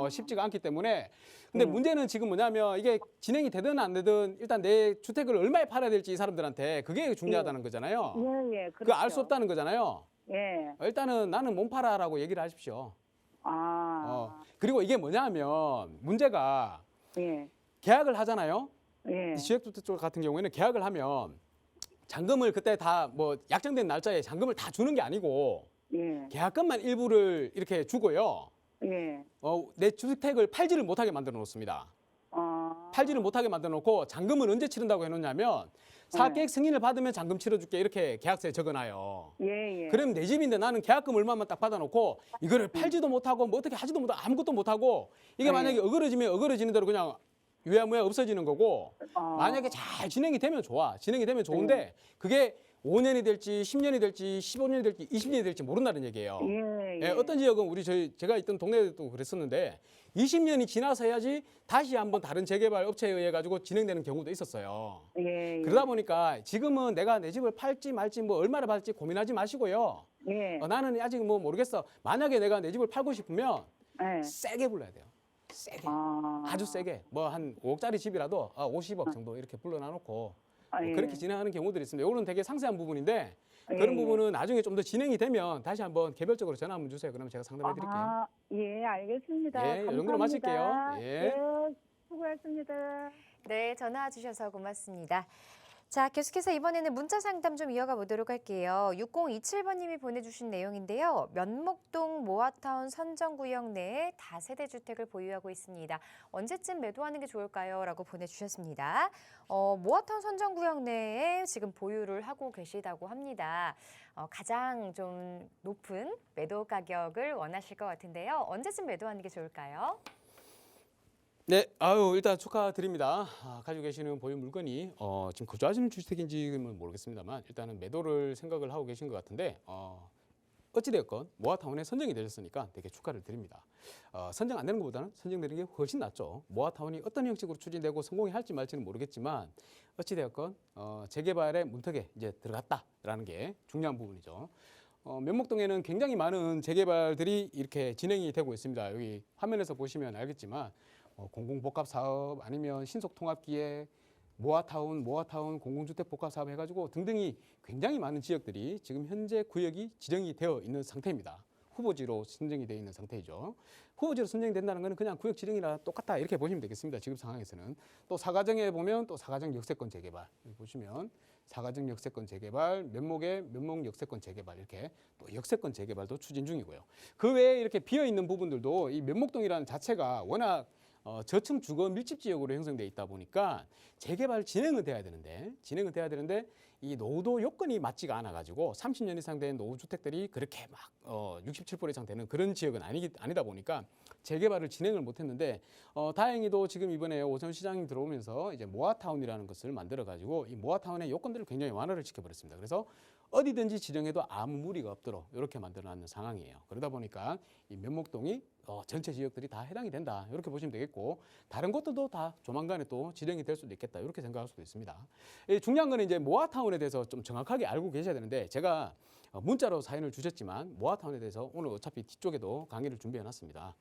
쉽지가 않기 때문에 근데 문제는 지금 뭐냐면 이게 진행이 되든 안 되든 일단 내 주택을 얼마에 팔아야 될지 이 사람들한테 그게 중요하다는 거잖아요. 예, 예. 그거 알 수 없다는 거잖아요. 예. 일단은 나는 못 팔아라고 얘기를 하십시오. 그리고 이게 뭐냐면 문제가 예. 계약을 하잖아요. 예. 지역주택 쪽 같은 경우에는 계약을 하면 잔금을 그때 다 뭐 약정된 날짜에 잔금을 다 주는 게 아니고 예. 계약금만 일부를 이렇게 주고요. 예. 내 주택을 팔지를 못하게 만들어 놓습니다. 팔지를 못하게 만들어 놓고 잔금은 언제 치른다고 해놓냐면 사업계획 승인을 받으면 잔금 치러줄게 이렇게 계약서에 적어놔요. 예, 예. 그럼 내 집인데 나는 계약금 얼마만 딱 받아놓고 이거를 팔지도 못하고 뭐 어떻게 하지도 못하고 아무것도 못하고 이게 만약에 어그러지면 어그러지는 대로 그냥 유야무야 없어지는 거고 만약에 잘 진행이 되면 좋아. 진행이 되면 좋은데 그게 5년이 될지 10년이 될지 15년이 될지 20년이 될지 모른다는 얘기예요. 예, 예. 어떤 지역은 제가 있던 동네도 그랬었는데 20년이 지나서 해야지 다시 한번 다른 재개발 업체에 의해 가지고 진행되는 경우도 있었어요. 예, 예. 그러다 보니까 지금은 내가 내 집을 팔지 말지 뭐 얼마를 팔지 고민하지 마시고요. 예. 나는 아직 뭐 모르겠어. 만약에 내가 내 집을 팔고 싶으면 예. 세게 불러야 돼요. 세게. 아. 아주 세게. 뭐 한 5억짜리 집이라도 50억 정도 이렇게 불러놔놓고 예. 그렇게 진행하는 경우들이 있습니다. 이거는 되게 상세한 부분인데 예, 그런 예. 부분은 나중에 좀 더 진행이 되면 다시 한번 개별적으로 전화 한번 주세요. 그러면 제가 상담해 드릴게요. 예, 알겠습니다. 예, 이 정도로 감사합니다. 마칠게요. 예. 수고하셨습니다. 네, 전화 주셔서 고맙습니다. 자, 계속해서 이번에는 문자 상담 좀 이어가 보도록 할게요. 6027번님이 보내주신 내용인데요. 면목동 모아타운 선정구역 내에 다세대 주택을 보유하고 있습니다. 언제쯤 매도하는 게 좋을까요? 라고 보내주셨습니다. 모아타운 선정구역 내에 지금 보유를 하고 계시다고 합니다. 가장 좀 높은 매도 가격을 원하실 것 같은데요. 언제쯤 매도하는 게 좋을까요? 네, 일단 축하드립니다. 가지고 계시는 보유 물건이 지금 거주하시는 주택인지는 모르겠습니다만 일단은 매도를 생각을 하고 계신 것 같은데 어찌되었건 모아타운에 선정이 되셨으니까 되게 축하를 드립니다. 선정 안 되는 것보다는 선정되는 게 훨씬 낫죠. 모아타운이 어떤 형식으로 추진되고 성공이 할지 말지는 모르겠지만 어찌되었건 재개발의 문턱에 이제 들어갔다라는 게 중요한 부분이죠. 면목동에는 굉장히 많은 재개발들이 이렇게 진행이 되고 있습니다. 여기 화면에서 보시면 알겠지만 공공복합 사업 아니면 신속통합기획, 모아타운 공공주택 복합 사업 해가지고 등등이 굉장히 많은 지역들이 지금 현재 구역이 지정이 되어 있는 상태입니다. 후보지로 선정이 되어 있는 상태이죠. 후보지로 선정이 된다는 것은 그냥 구역 지정이랑 똑같다 이렇게 보시면 되겠습니다. 지금 상황에서는. 또 사가정에 보면 또 사가정 역세권 재개발 여기 보시면 사가정 역세권 재개발, 면목의 면목 역세권 재개발 이렇게 또 역세권 재개발도 추진 중이고요. 그 외에 이렇게 비어 있는 부분들도 이 면목동이라는 자체가 워낙 저층 주거 밀집 지역으로 형성되어 있다 보니까 재개발 진행은 돼야 되는데 이 노후도 요건이 맞지가 않아 가지고 30년 이상 된 노후 주택들이 그렇게 막 67% 이상 되는 그런 지역은 아니다 보니까 재개발을 진행을 못 했는데 다행히도 지금 이번에 오전 시장이 들어오면서 이제 모아타운이라는 것을 만들어 가지고 이 모아타운의 요건들을 굉장히 완화를 시켜 버렸습니다. 그래서 어디든지 지정해도 아무 무리가 없도록 이렇게 만들어 놨는 상황이에요. 그러다 보니까 이 면목동이 전체 지역들이 다 해당이 된다. 이렇게 보시면 되겠고 다른 곳들도 다 조만간에 또 지정이 될 수도 있겠다. 이렇게 생각할 수도 있습니다. 중요한 거는 이제 모아타운에 대해서 좀 정확하게 알고 계셔야 되는데 제가 문자로 사연을 주셨지만 모아타운에 대해서 오늘 어차피 뒤쪽에도 강의를 준비해 놨습니다.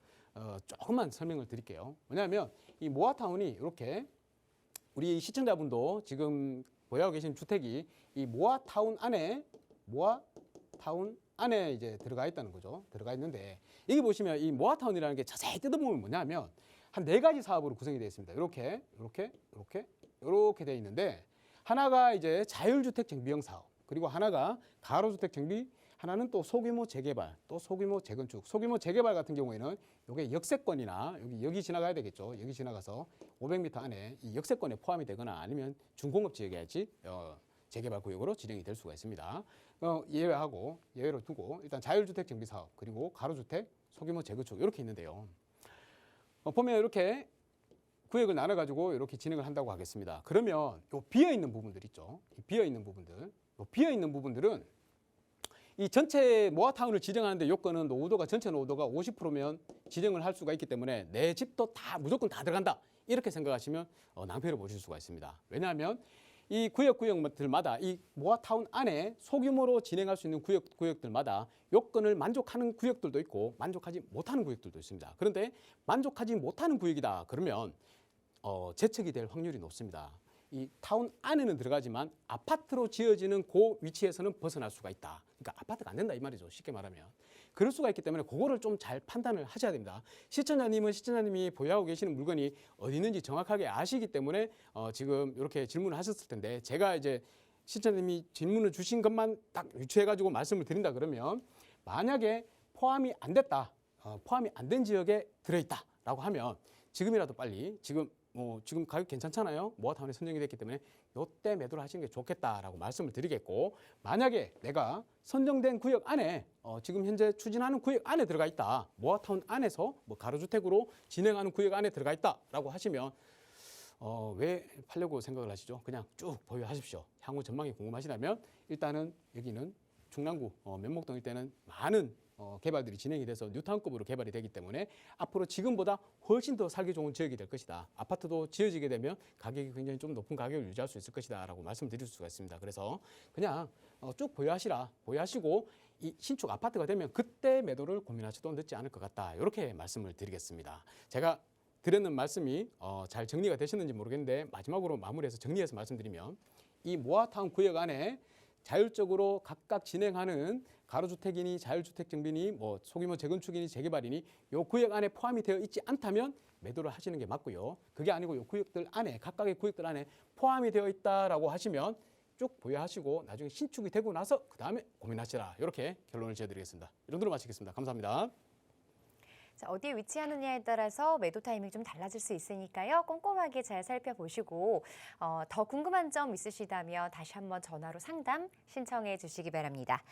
조금만 설명을 드릴게요. 왜냐하면 이 모아타운이 이렇게 우리 시청자분도 지금 보유하고 계신 주택이 이 모아타운 안에 이제 들어가 있다는 거죠. 들어가 있는데 여기 보시면 이 모아타운이라는 게 자세히 뜯어보면 뭐냐면 한 4가지 사업으로 구성이 되어 있습니다. 이렇게 되어 있는데 하나가 이제 자율주택 정비형 사업, 그리고 하나가 가로주택 정비, 하나는 또 소규모 재개발, 또 소규모 재건축. 소규모 재개발 같은 경우에는 이게 역세권이나 여기 지나가야 되겠죠. 여기 지나가서 500m 안에 이 역세권에 포함이 되거나 아니면 중공업 지역이야지 재개발 구역으로 지정이 될 수가 있습니다. 예외로 두고 일단 자율주택 정비 사업, 그리고 가로주택, 소규모 재건축 이렇게 있는데요. 보면 이렇게 구역을 나눠가지고 이렇게 진행을 한다고 하겠습니다. 그러면 요 비어있는 부분들 있죠. 이 비어있는 부분들은 이 전체 모아타운을 지정하는데 요건은 전체 노후도가 50%면 지정을 할 수가 있기 때문에 내 집도 무조건 다 들어간다. 이렇게 생각하시면 낭패를 보실 수가 있습니다. 왜냐하면 이 구역들마다 이 모아타운 안에 소규모로 진행할 수 있는 구역들마다 요건을 만족하는 구역들도 있고 만족하지 못하는 구역들도 있습니다. 그런데 만족하지 못하는 구역이다 그러면 재척이 될 확률이 높습니다. 이 타운 안에는 들어가지만 아파트로 지어지는 그 위치에서는 벗어날 수가 있다. 그러니까 아파트가 안 된다 이 말이죠. 쉽게 말하면. 그럴 수가 있기 때문에 그거를 좀 잘 판단을 하셔야 됩니다. 시청자님이 보유하고 계시는 물건이 어디 있는지 정확하게 아시기 때문에 지금 이렇게 질문을 하셨을 텐데 제가 이제 시청자님이 질문을 주신 것만 딱 유추해가지고 말씀을 드린다 그러면 만약에 포함이 안 됐다. 포함이 안 된 지역에 들어있다라고 하면 지금이라도 빨리 지금 가격 괜찮잖아요. 모아타운에 선정이 됐기 때문에 요때 매도를 하시는 게 좋겠다라고 말씀을 드리겠고 만약에 내가 선정된 구역 안에 지금 현재 추진하는 구역 안에 들어가 있다. 모아타운 안에서 가로주택으로 진행하는 구역 안에 들어가 있다라고 하시면 왜 팔려고 생각을 하시죠? 그냥 쭉 보유하십시오. 향후 전망이 궁금하시다면 일단은 여기는 중랑구 면목동 일대는 많은 개발들이 진행이 돼서 뉴타운급으로 개발이 되기 때문에 앞으로 지금보다 훨씬 더 살기 좋은 지역이 될 것이다. 아파트도 지어지게 되면 가격이 굉장히 좀 높은 가격을 유지할 수 있을 것이다 라고 말씀드릴 수가 있습니다. 그래서 그냥 쭉 보유하시고 이 신축 아파트가 되면 그때 매도를 고민하셔도 늦지 않을 것 같다. 이렇게 말씀을 드리겠습니다. 제가 드렸는 말씀이 잘 정리가 되셨는지 모르겠는데 마지막으로 마무리해서 정리해서 말씀드리면 이 모아타운 구역 안에 자율적으로 각각 진행하는 가로주택이니 자율주택 정비니 소규모 재건축이니 재개발이니 요 구역 안에 포함이 되어 있지 않다면 매도를 하시는 게 맞고요. 그게 아니고 요 구역들 안에 각각의 구역들 안에 포함이 되어 있다라고 하시면 쭉 보유하시고 나중에 신축이 되고 나서 그 다음에 고민하시라. 이렇게 결론을 지어드리겠습니다. 이 정도로 마치겠습니다. 감사합니다. 자, 어디에 위치하느냐에 따라서 매도 타이밍이 좀 달라질 수 있으니까요. 꼼꼼하게 잘 살펴보시고 더 궁금한 점 있으시다면 다시 한번 전화로 상담 신청해 주시기 바랍니다.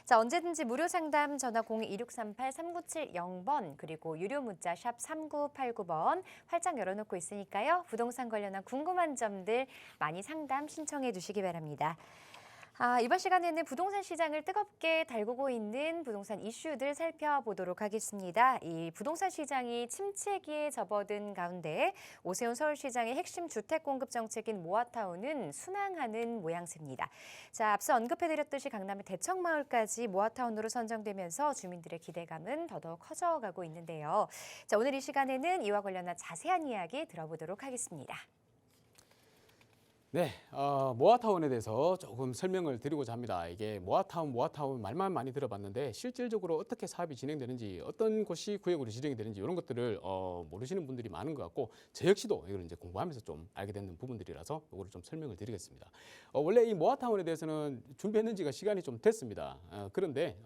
자, 언제든지 무료 상담 전화 02-2638-3970번 그리고 유료 문자 샵 3989번 활짝 열어놓고 있으니까요. 부동산 관련한 궁금한 점들 많이 상담 신청해 주시기 바랍니다. 이번 시간에는 부동산 시장을 뜨겁게 달구고 있는 부동산 이슈들 살펴보도록 하겠습니다. 이 부동산 시장이 침체기에 접어든 가운데 오세훈 서울시장의 핵심 주택 공급 정책인 모아타운은 순항하는 모양새입니다. 자, 앞서 언급해드렸듯이 강남의 대청마을까지 모아타운으로 선정되면서 주민들의 기대감은 더더욱 커져가고 있는데요. 자, 오늘 이 시간에는 이와 관련한 자세한 이야기 들어보도록 하겠습니다. 네, 모아타운에 대해서 조금 설명을 드리고자 합니다. 이게 모아타운 말만 많이 들어봤는데 실질적으로 어떻게 사업이 진행되는지 어떤 곳이 구역으로 지정이 되는지 이런 것들을 모르시는 분들이 많은 것 같고 저 역시도 이걸 이제 공부하면서 좀 알게 되는 부분들이라서 이거를 좀 설명을 드리겠습니다. 원래 이 모아타운에 대해서는 준비했는 지가 시간이 좀 됐습니다. 그런데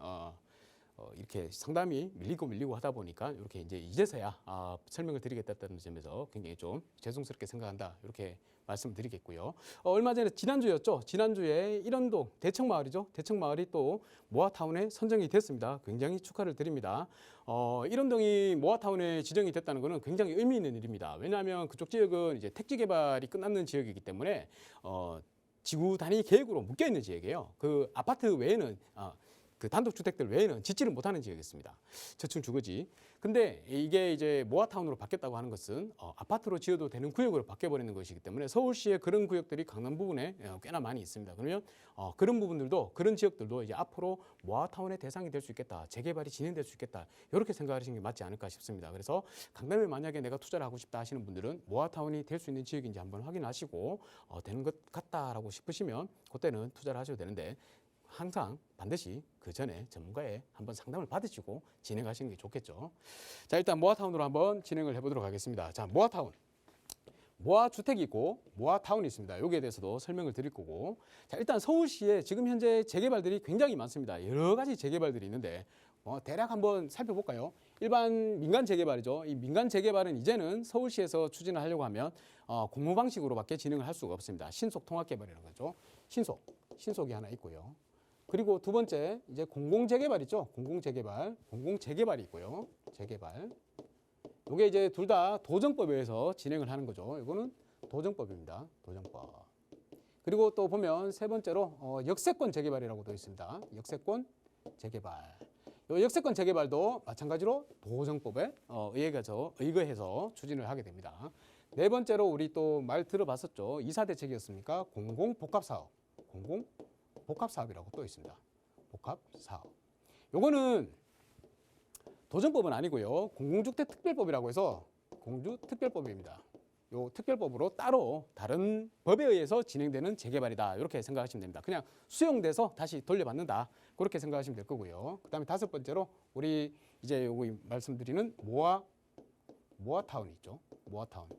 이렇게 상담이 밀리고 하다 보니까 이렇게 이제서야 설명을 드리겠다는 점에서 굉장히 좀 죄송스럽게 생각한다. 이렇게 말씀드리겠고요. 얼마 전에 지난주였죠. 지난주에 일원동 대청마을이죠. 대청마을이 또 모아타운에 선정이 됐습니다. 굉장히 축하를 드립니다. 일원동이 모아타운에 지정이 됐다는 것은 굉장히 의미 있는 일입니다. 왜냐하면 그쪽 지역은 이제 택지 개발이 끝났는 지역이기 때문에 지구 단위 계획으로 묶여 있는 지역이에요. 그 아파트 외에는 그 단독주택들 외에는 짓지를 못하는 지역이 있습니다. 저층 주거지. 근데 이게 이제 모아타운으로 바뀌었다고 하는 것은 아파트로 지어도 되는 구역으로 바뀌어버리는 것이기 때문에 서울시에 그런 구역들이 강남 부분에 꽤나 많이 있습니다. 그러면 그런 부분들도 그런 지역들도 이제 앞으로 모아타운의 대상이 될 수 있겠다. 재개발이 진행될 수 있겠다. 이렇게 생각하시는 게 맞지 않을까 싶습니다. 그래서 강남에 만약에 내가 투자를 하고 싶다 하시는 분들은 모아타운이 될 수 있는 지역인지 한번 확인하시고 되는 것 같다라고 싶으시면 그때는 투자를 하셔도 되는데 항상 반드시 그 전에 전문가의 한번 상담을 받으시고 진행하시는 게 좋겠죠. 자, 일단 모아타운으로 한번 진행을 해보도록 하겠습니다. 자, 모아타운. 모아주택이 있고 모아타운이 있습니다. 여기에 대해서도 설명을 드릴 거고. 자, 일단 서울시에 지금 현재 재개발들이 굉장히 많습니다. 여러 가지 재개발들이 있는데 대략 한번 살펴볼까요? 일반 민간 재개발이죠. 이 민간 재개발은 이제는 서울시에서 추진을 하려고 하면 공모 방식으로밖에 진행을 할 수가 없습니다. 신속 통합개발이라는 거죠. 신속이 하나 있고요. 그리고 두 번째 이제 공공재개발 있죠. 공공재개발이 있고요. 재개발. 이게 이제 둘 다 도정법에 의해서 진행을 하는 거죠. 이거는 도정법입니다. 도정법. 그리고 또 보면 세 번째로 역세권 재개발이라고 되어 있습니다. 역세권 재개발. 이 역세권 재개발도 마찬가지로 도정법에 의거해서 추진을 하게 됩니다. 네 번째로 우리 또 말 들어봤었죠. 2사 대책이었습니까? 공공복합사업. 공공복합사업이라고 또 있습니다. 복합사업. 요거는 도정법은 아니고요. 공공주택특별법이라고 해서 공주특별법입니다. 요 특별법으로 따로 다른 법에 의해서 진행되는 재개발이다. 이렇게 생각하시면 됩니다. 그냥 수용돼서 다시 돌려받는다. 그렇게 생각하시면 될 거고요. 그다음에 다섯 번째로 우리 이제 요거 말씀드리는 모아타운이 있죠. 모아타운.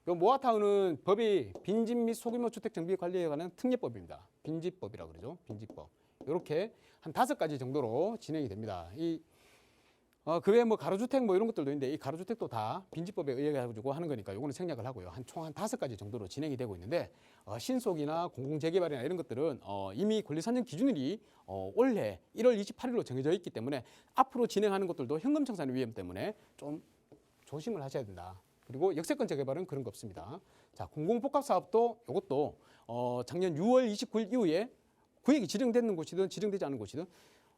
요 모아타운은 법이 빈집 및 소규모 주택 정비 관리에 관한 특례법입니다. 빈집법이라고 그러죠. 빈집법. 이렇게 한 5가지 정도로 진행이 됩니다. 그 외에 뭐 가로주택 뭐 이런 것들도 있는데 이 가로주택도 다 빈집법에 의해 가지고 하는 거니까 요거는 생략을 하고요. 총 한 5가지 정도로 진행이 되고 있는데 신속이나 공공재개발이나 이런 것들은 이미 권리산정 기준일이 올해 1월 28일로 정해져 있기 때문에 앞으로 진행하는 것들도 현금청산 위험 때문에 좀 조심을 하셔야 된다. 그리고 역세권 재개발은 그런 거 없습니다. 자, 공공복합사업도 이것도 작년 6월 29일 이후에 구역이 지정되는 곳이든 지정되지 않은 곳이든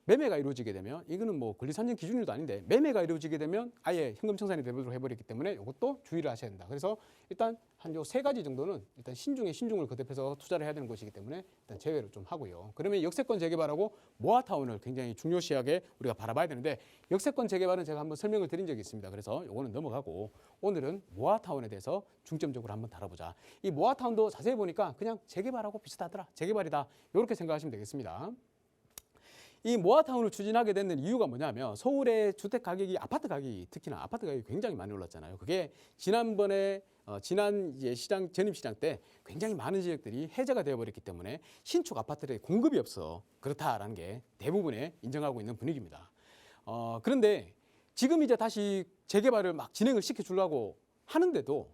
매매가 이루어지게 되면 이거는 뭐 권리산정 기준일도 아닌데 매매가 이루어지게 되면 아예 현금청산이 되도록 해버리기 때문에 이것도 주의를 하셔야 된다. 그래서 일단 한 요 3가지 정도는 일단 신중에 신중을 거듭해서 투자를 해야 되는 것이기 때문에 일단 제외를 좀 하고요. 그러면 역세권 재개발하고 모아타운을 굉장히 중요시하게 우리가 바라봐야 되는데 역세권 재개발은 제가 한번 설명을 드린 적이 있습니다. 그래서 요거는 넘어가고 오늘은 모아타운에 대해서 중점적으로 한번 다뤄보자. 이 모아타운도 자세히 보니까 그냥 재개발하고 비슷하더라. 재개발이다. 이렇게 생각하시면 되겠습니다. 이 모아타운을 추진하게 되는 이유가 뭐냐면 서울의 주택 가격이 아파트 가격이 특히나 아파트 가격이 굉장히 많이 올랐잖아요. 그게 지난번에 지난 이제 시장 전입 시장 때 굉장히 많은 지역들이 해제가 되어버렸기 때문에 신축 아파트의 공급이 없어 그렇다라는 게 대부분에 인정하고 있는 분위기입니다. 그런데 지금 이제 다시 재개발을 막 진행을 시켜주려고 하는데도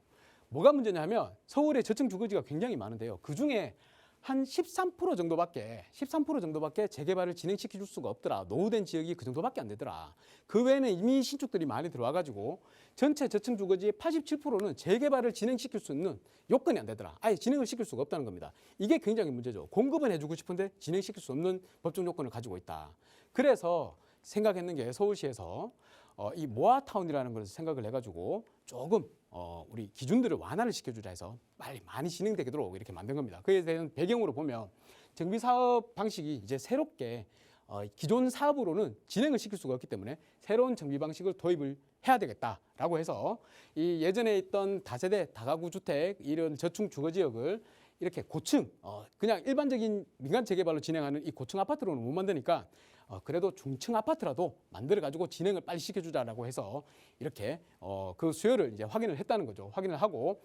뭐가 문제냐면 서울의 저층 주거지가 굉장히 많은데요. 그 중에 한 13% 정도밖에 재개발을 진행시켜 줄 수가 없더라. 노후된 지역이 그 정도밖에 안 되더라. 그 외에는 이미 신축들이 많이 들어와가지고 전체 저층 주거지의 87%는 재개발을 진행시킬 수 있는 요건이 안 되더라. 아예 진행을 시킬 수가 없다는 겁니다. 이게 굉장히 문제죠. 공급은 해주고 싶은데 진행시킬 수 없는 법적 요건을 가지고 있다. 그래서 생각했는 게 서울시에서 이 모아타운이라는 것을 생각을 해가지고 조금 우리 기준들을 완화를 시켜주자 해서 빨리 많이 진행되도록 이렇게 만든 겁니다. 그에 대한 배경으로 보면 정비사업 방식이 이제 새롭게 기존 사업으로는 진행을 시킬 수가 없기 때문에 새로운 정비 방식을 도입을 해야 되겠다라고 해서 이 예전에 있던 다세대 다가구 주택 이런 저층 주거 지역을 이렇게 고층 그냥 일반적인 민간 재개발로 진행하는 이 고층 아파트로는 못 만드니까 그래도 중층 아파트라도 만들어 가지고 진행을 빨리 시켜주자라고 해서 이렇게 그 수요를 이제 확인을 했다는 거죠. 확인을 하고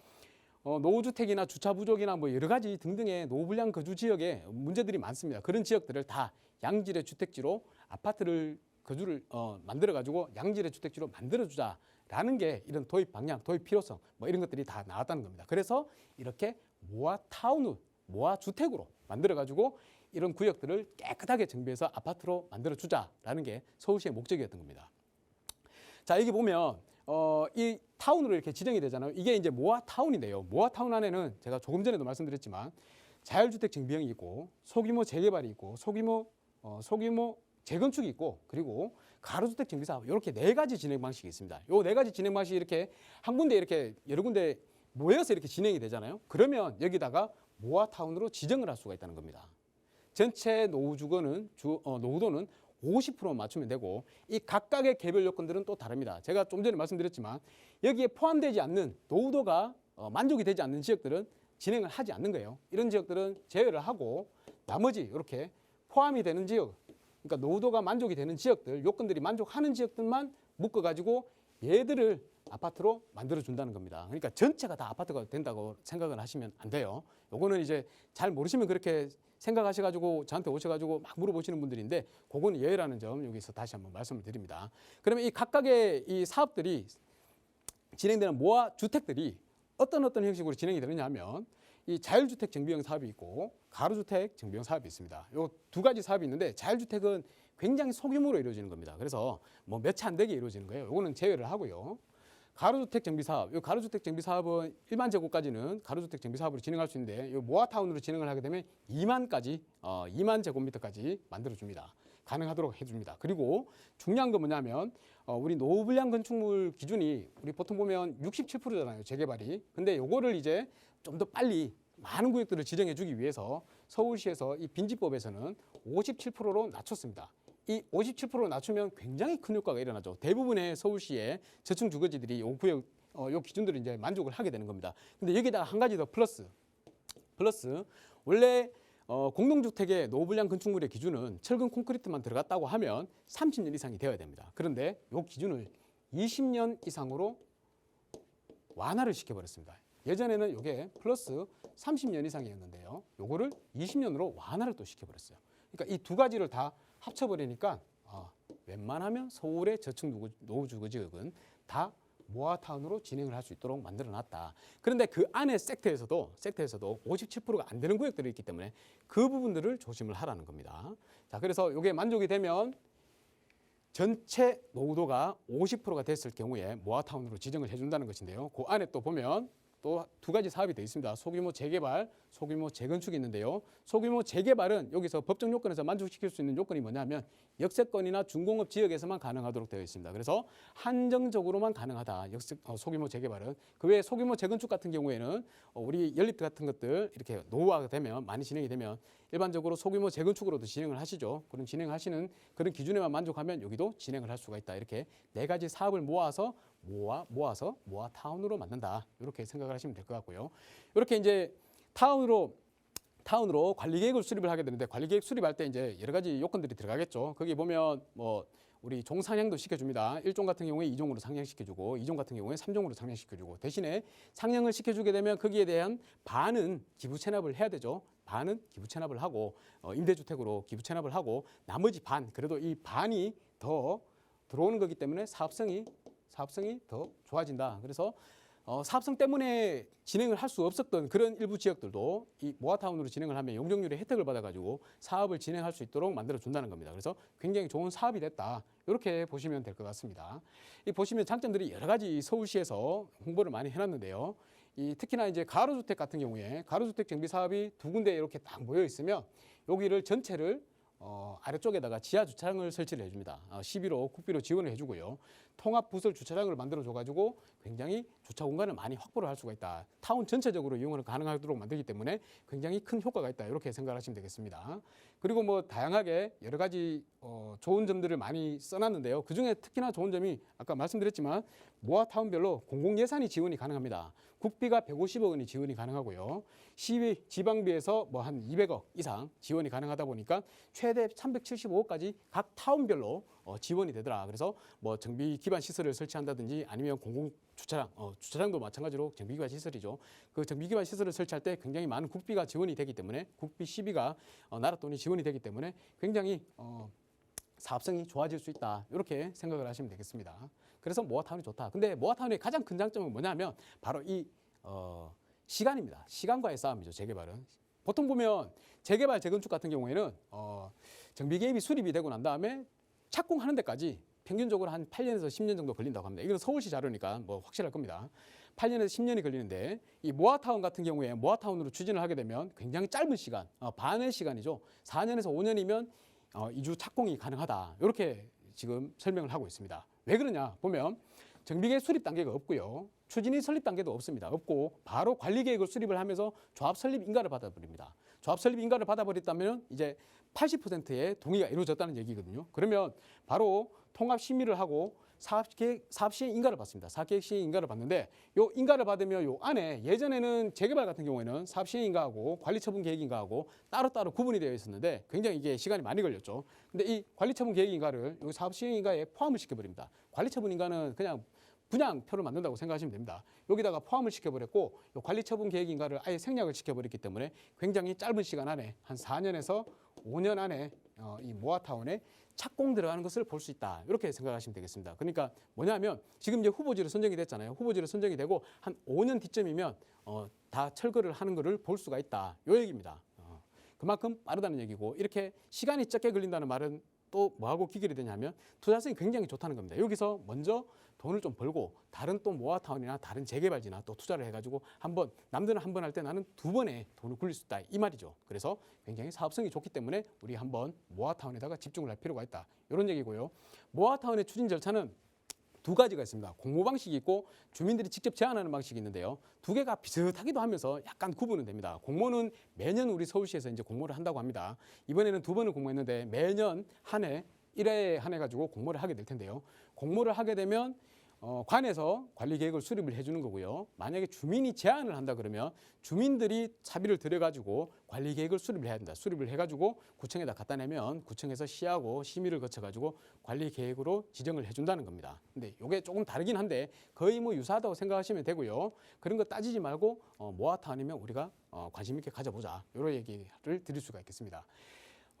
노후주택이나 주차 부족이나 뭐 여러 가지 등등의 노후불량 거주 지역에 문제들이 많습니다. 그런 지역들을 다 양질의 주택지로 아파트를 거주를 만들어 가지고 양질의 주택지로 만들어 주자라는 게 이런 도입 방향, 도입 필요성 뭐 이런 것들이 다 나왔다는 겁니다. 그래서 이렇게 모아타운을 모아주택으로 만들어 가지고 이런 구역들을 깨끗하게 정비해서 아파트로 만들어 주자라는 게 서울시의 목적이었던 겁니다. 자, 여기 보면 이 타운으로 이렇게 지정이 되잖아요. 이게 이제 모아타운인데요. 모아타운 안에는 제가 조금 전에도 말씀드렸지만 자율주택 정비형이 있고 소규모 재개발이 있고 소규모 재건축이 있고 그리고 가로주택 정비 사업 이렇게 네 가지 진행 방식이 있습니다. 요 네 가지 진행 방식이 이렇게 한 군데 이렇게 여러 군데 모여서 이렇게 진행이 되잖아요. 그러면 여기다가 모아타운으로 지정을 할 수가 있다는 겁니다. 전체 노후 주거는 노후도는 50% 맞추면 되고 이 각각의 개별 요건들은 또 다릅니다. 제가 좀 전에 말씀드렸지만 여기에 포함되지 않는 노후도가 만족이 되지 않는 지역들은 진행을 하지 않는 거예요. 이런 지역들은 제외를 하고 나머지 이렇게 포함이 되는 지역, 그러니까 노후도가 만족이 되는 지역들, 요건들이 만족하는 지역들만 묶어가지고 얘들을 아파트로 만들어준다는 겁니다. 그러니까 전체가 다 아파트가 된다고 생각을 하시면 안 돼요. 요거는 이제 잘 모르시면 그렇게 생각하셔가지고 저한테 오셔가지고 막 물어보시는 분들인데 그건 예외라는 점 여기서 다시 한번 말씀을 드립니다. 그러면 이 각각의 이 사업들이 진행되는 모아 주택들이 어떤 형식으로 진행이 되느냐 하면 이 자율주택 정비형 사업이 있고 가로주택 정비형 사업이 있습니다. 요 두 가지 사업이 있는데 자율주택은 굉장히 소규모로 이루어지는 겁니다. 그래서 뭐 몇 채 안 되게 이루어지는 거예요. 요거는 제외를 하고요. 가로주택 정비 사업, 이 가로주택 정비 사업은 1만 제곱까지는 가로주택 정비 사업으로 진행할 수 있는데 이 모아타운으로 진행을 하게 되면 2만 제곱미터까지 만들어줍니다. 가능하도록 해줍니다. 그리고 중요한 건 뭐냐면 우리 노후 불량 건축물 기준이 우리 보통 보면 67%잖아요. 재개발이. 근데 요거를 이제 좀 더 빨리 많은 구역들을 지정해 주기 위해서 서울시에서 이 빈집법에서는 57%로 낮췄습니다. 이 57%로 낮추면 굉장히 큰 효과가 일어나죠. 대부분의 서울시의 저층 주거지들이 요 구역, 요 기준들을 이제 만족을 하게 되는 겁니다. 근데 여기다가 한 가지 더 플러스. 원래 공동주택의 노후불량 건축물의 기준은 철근 콘크리트만 들어갔다고 하면 30년 이상이 되어야 됩니다. 그런데 요 기준을 20년 이상으로 완화를 시켜버렸습니다. 예전에는 이게 플러스 30년 이상이었는데요. 요거를 20년으로 완화를 또 시켜버렸어요. 그러니까 이 두 가지를 다 합쳐버리니까 웬만하면 서울의 저층 노후주거지역은 다 모아타운으로 진행을 할 수 있도록 만들어놨다. 그런데 그 안에 섹터에서도 57%가 안 되는 구역들이 있기 때문에 그 부분들을 조심을 하라는 겁니다. 자, 그래서 이게 만족이 되면 전체 노후도가 50%가 됐을 경우에 모아타운으로 지정을 해준다는 것인데요. 그 안에 또 보면 또 두 가지 사업이 되어 있습니다. 소규모 재개발, 소규모 재건축이 있는데요. 소규모 재개발은 여기서 법정 요건에서 만족시킬 수 있는 요건이 뭐냐면 역세권이나 중공업 지역에서만 가능하도록 되어 있습니다. 그래서 한정적으로만 가능하다. 소규모 재개발은. 그 외에 소규모 재건축 같은 경우에는 우리 연립 같은 것들 이렇게 노후화가 되면 많이 진행이 되면 일반적으로 소규모 재건축으로도 진행을 하시죠. 그런 진행하시는 그런 기준에만 만족하면 여기도 진행을 할 수가 있다. 이렇게 네 가지 사업을 모아서 모아타운으로 만든다. 이렇게 생각을 하시면 될 것 같고요. 이렇게 이제 타운으로 관리계획을 수립을 하게 되는데 관리계획 수립할 때 이제 여러 가지 요건들이 들어가겠죠. 거기 보면 뭐 우리 종 상향도 시켜줍니다. 1종 같은 경우에 2종으로 상향시켜주고 2종 같은 경우에 3종으로 상향시켜주고 대신에 상향을 시켜주게 되면 거기에 대한 반은 기부 체납을 해야 되죠. 반은 기부 체납을 하고 임대주택으로 기부 체납을 하고 나머지 반 그래도 이 반이 더 들어오는 거기 때문에 사업성이 더 좋아진다. 그래서 사업성 때문에 진행을 할 수 없었던 그런 일부 지역들도 이 모아타운으로 진행을 하면 용적률의 혜택을 받아가지고 사업을 진행할 수 있도록 만들어준다는 겁니다. 그래서 굉장히 좋은 사업이 됐다. 이렇게 보시면 될 것 같습니다. 이 보시면 장점들이 여러 가지 서울시에서 홍보를 많이 해놨는데요. 이 특히나 이제 가로주택 같은 경우에 가로주택 정비 사업이 두 군데 이렇게 딱 모여 있으면 여기를 전체를 아래쪽에다가 지하 주차장을 설치를 해줍니다. 시비로 국비로 지원을 해주고요. 통합 부설 주차장을 만들어줘가지고 굉장히 주차 공간을 많이 확보를 할 수가 있다. 타운 전체적으로 이용을 가능하도록 만들기 때문에 굉장히 큰 효과가 있다. 이렇게 생각하시면 되겠습니다. 그리고 뭐 다양하게 여러 가지 좋은 점들을 많이 써놨는데요. 그중에 특히나 좋은 점이 아까 말씀드렸지만 모아타운별로 공공예산이 지원이 가능합니다. 국비가 150억 원이 지원이 가능하고요. 시비, 지방비에서 뭐 한 200억 이상 지원이 가능하다 보니까 최대 375억까지 각 타운별로 지원이 되더라. 그래서 뭐 정비 기반 시설을 설치한다든지 아니면 공공 주차장, 주차장도 마찬가지로 정비 기반 시설이죠. 그 정비 기반 시설을 설치할 때 굉장히 많은 국비가 지원이 되기 때문에 국비 시비가 나라 돈이 지원이 되기 때문에 굉장히 사업성이 좋아질 수 있다. 이렇게 생각을 하시면 되겠습니다. 그래서 모아타운이 좋다. 근데 모아타운의 가장 큰 장점은 뭐냐면 바로 이 시간입니다. 시간과의 싸움이죠. 재개발은. 보통 보면 재개발, 재건축 같은 경우에는 정비 개입이 수립이 되고 난 다음에 착공하는 데까지 평균적으로 한 8년에서 10년 정도 걸린다고 합니다. 이건 서울시 자료니까 뭐 확실할 겁니다. 8년에서 10년이 걸리는데 이 모아타운 같은 경우에 모아타운으로 추진을 하게 되면 굉장히 짧은 시간, 반의 시간이죠. 4년에서 5년이면 이주 착공이 가능하다. 이렇게 지금 설명을 하고 있습니다. 왜 그러냐 보면 정비계획 수립 단계가 없고요. 추진위 설립 단계도 없습니다. 없고 바로 관리계획을 수립을 하면서 조합 설립 인가를 받아버립니다. 조합 설립 인가를 받아버렸다면 이제 80%의 동의가 이루어졌다는 얘기거든요. 그러면 바로 통합 심의를 하고 사업 시행 인가를 받습니다. 사업 시행 인가를 받는데 요 인가를 받으면 요 안에 예전에는 재개발 같은 경우에는 사업 시행 인가하고 관리 처분 계획 인가하고 따로따로 구분이 되어 있었는데 굉장히 이게 시간이 많이 걸렸죠. 근데 이 관리 처분 계획 인가를 요 사업 시행 인가에 포함을 시켜버립니다. 관리 처분 인가는 그냥 분양표를 만든다고 생각하시면 됩니다. 여기다가 포함을 시켜버렸고 요 관리 처분 계획 인가를 아예 생략을 시켜버렸기 때문에 굉장히 짧은 시간 안에 한 4년에서 5년 안에 이 모아타운에 착공 들어가는 것을 볼 수 있다. 이렇게 생각하시면 되겠습니다. 그러니까 뭐냐면 지금 이제 후보지로 선정이 됐잖아요. 후보지로 선정이 되고 한 5년 뒤쯤이면 다 철거를 하는 것을 볼 수가 있다. 요 얘기입니다. 그만큼 빠르다는 얘기고 이렇게 시간이 적게 걸린다는 말은 또 뭐하고 귀결이 되냐면 투자성이 굉장히 좋다는 겁니다. 여기서 먼저 돈을 좀 벌고 다른 또 모아타운이나 다른 재개발지나 또 투자를 해가지고 한번 남들은 한 번 할 때 나는 두 번에 돈을 굴릴 수 있다 이 말이죠. 그래서 굉장히 사업성이 좋기 때문에 우리 한번 모아타운에다가 집중을 할 필요가 있다 이런 얘기고요. 모아타운의 추진 절차는 두 가지가 있습니다. 공모 방식이 있고 주민들이 직접 제안하는 방식이 있는데요. 두 개가 비슷하기도 하면서 약간 구분은 됩니다. 공모는 매년 우리 서울시에서 이제 공모를 한다고 합니다. 이번에는 두 번을 공모했는데 매년 한 해 1회에 한해 가지고 공모를 하게 될 텐데요. 공모를 하게 되면 관에서 관리 계획을 수립을 해주는 거고요. 만약에 주민이 제안을 한다 그러면 주민들이 차비를 들여가지고 관리 계획을 수립을 해야 된다. 수립을 해가지고 구청에다 갖다 내면 구청에서 시하고 심의를 거쳐가지고 관리 계획으로 지정을 해준다는 겁니다. 근데 이게 조금 다르긴 한데 거의 뭐 유사하다고 생각하시면 되고요. 그런 거 따지지 말고 모아타운이면 우리가 관심 있게 가져보자. 이런 얘기를 드릴 수가 있겠습니다.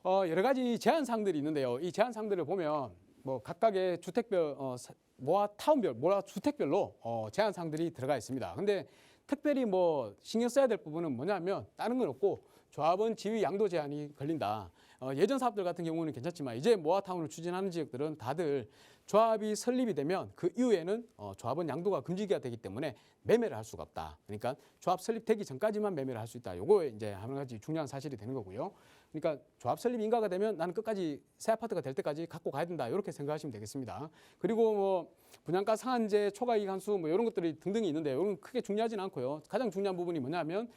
여러 가지 제한사항들이 있는데요. 이 제한사항들을 보면 뭐 각각의 주택별 모아타운별, 모아주택별로 제한사항들이 들어가 있습니다. 근데 특별히 뭐 신경 써야 될 부분은 뭐냐면 다른 건 없고 조합원 지위 양도 제한이 걸린다. 예전 사업들 같은 경우는 괜찮지만 이제 모아타운을 추진하는 지역들은 다들 조합이 설립이 되면 그 이후에는 조합원 양도가 금지가 되기 때문에 매매를 할 수가 없다. 그러니까 조합 설립되기 전까지만 매매를 할 수 있다. 요거 이제 한 가지 중요한 사실이 되는 거고요. 그러니까 조합 설립 인가가 되면 나는 끝까지 새 아파트가 될 때까지 갖고 가야 된다. 이렇게 생각하시면 되겠습니다. 그리고 뭐 분양가 상한제, 초과이익 한수 뭐 이런 것들이 등등이 있는데 이건 크게 중요하지는 않고요. 가장 중요한 부분이 뭐냐면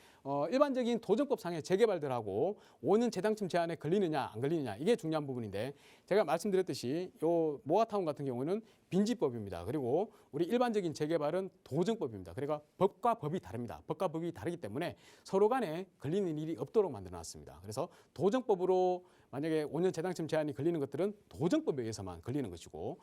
일반적인 도정법상의 재개발들하고 5년 재당첨 제한에 걸리느냐 안 걸리느냐 이게 중요한 부분인데 제가 말씀드렸듯이 요 모아타운 같은 경우는 빈지법입니다. 그리고 우리 일반적인 재개발은 도정법입니다. 그러니까 법과 법이 다릅니다. 법과 법이 다르기 때문에 서로 간에 걸리는 일이 없도록 만들어놨습니다. 그래서 도정법으로 만약에 5년 재당첨 제한이 걸리는 것들은 도정법에 의해서만 걸리는 것이고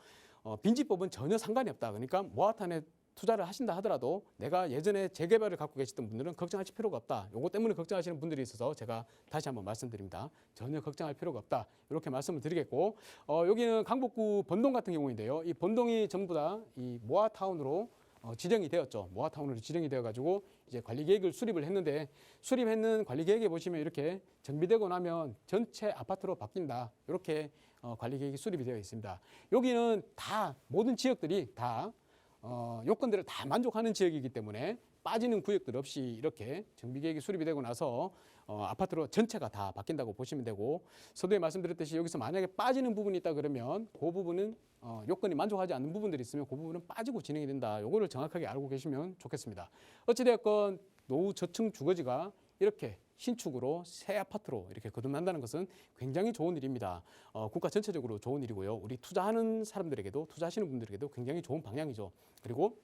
빈지법은 전혀 상관이 없다. 그러니까 모아타운에 투자를 하신다 하더라도 내가 예전에 재개발을 갖고 계시던 분들은 걱정하실 필요가 없다. 요거 때문에 걱정하시는 분들이 있어서 제가 다시 한번 말씀드립니다. 전혀 걱정할 필요가 없다. 이렇게 말씀을 드리겠고 여기는 강북구 번동 같은 경우인데요. 이 번동이 전부 다 이 모아타운으로 지정이 되었죠. 모아타운으로 지정이 되어가지고 이제 관리계획을 수립을 했는데 수립했는 관리계획에 보시면 이렇게 정비되고 나면 전체 아파트로 바뀐다. 이렇게 관리계획이 수립이 되어 있습니다. 여기는 다 모든 지역들이 다 요건들을 다 만족하는 지역이기 때문에 빠지는 구역들 없이 이렇게 정비계획이 수립이 되고 나서 아파트로 전체가 다 바뀐다고 보시면 되고 서두에 말씀드렸듯이 여기서 만약에 빠지는 부분이 있다 그러면 그 부분은 요건이 만족하지 않는 부분들이 있으면 그 부분은 빠지고 진행이 된다. 요거를 정확하게 알고 계시면 좋겠습니다. 어찌되었건 노후 저층 주거지가 이렇게 신축으로 새 아파트로 이렇게 거듭난다는 것은 굉장히 좋은 일입니다. 국가 전체적으로 좋은 일이고요. 우리 투자하는 사람들에게도 투자하시는 분들에게도 굉장히 좋은 방향이죠. 그리고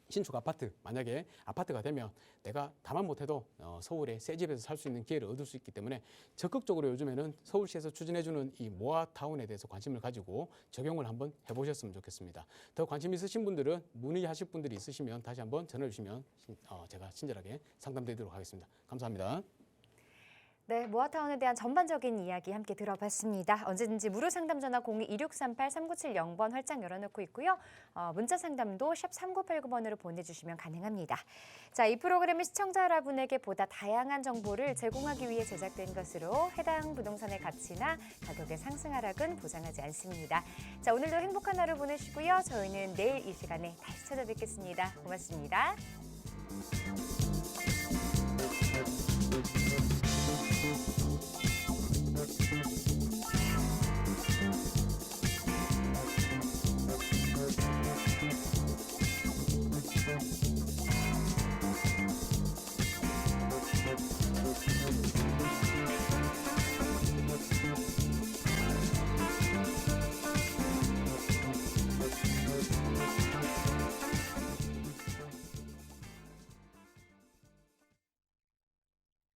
신축 아파트, 만약에 아파트가 되면 내가 다만 못해도 서울에 새 집에서 살 수 있는 기회를 얻을 수 있기 때문에 적극적으로 요즘에는 서울시에서 추진해주는 이 모아타운에 대해서 관심을 가지고 적용을 한번 해보셨으면 좋겠습니다. 더 관심 있으신 분들은 문의하실 분들이 있으시면 다시 한번 전화 주시면 제가 친절하게 상담드리도록 하겠습니다. 감사합니다. 네, 모아타운에 대한 전반적인 이야기 함께 들어봤습니다. 언제든지 무료 상담 전화 02-2638-3970번 활짝 열어놓고 있고요. 문자 상담도 샵 3989번으로 보내주시면 가능합니다. 자, 이 프로그램은 시청자 여러분에게 보다 다양한 정보를 제공하기 위해 제작된 것으로 해당 부동산의 가치나 가격의 상승 하락은 보장하지 않습니다. 자, 오늘도 행복한 하루 보내시고요. 저희는 내일 이 시간에 다시 찾아뵙겠습니다. 고맙습니다.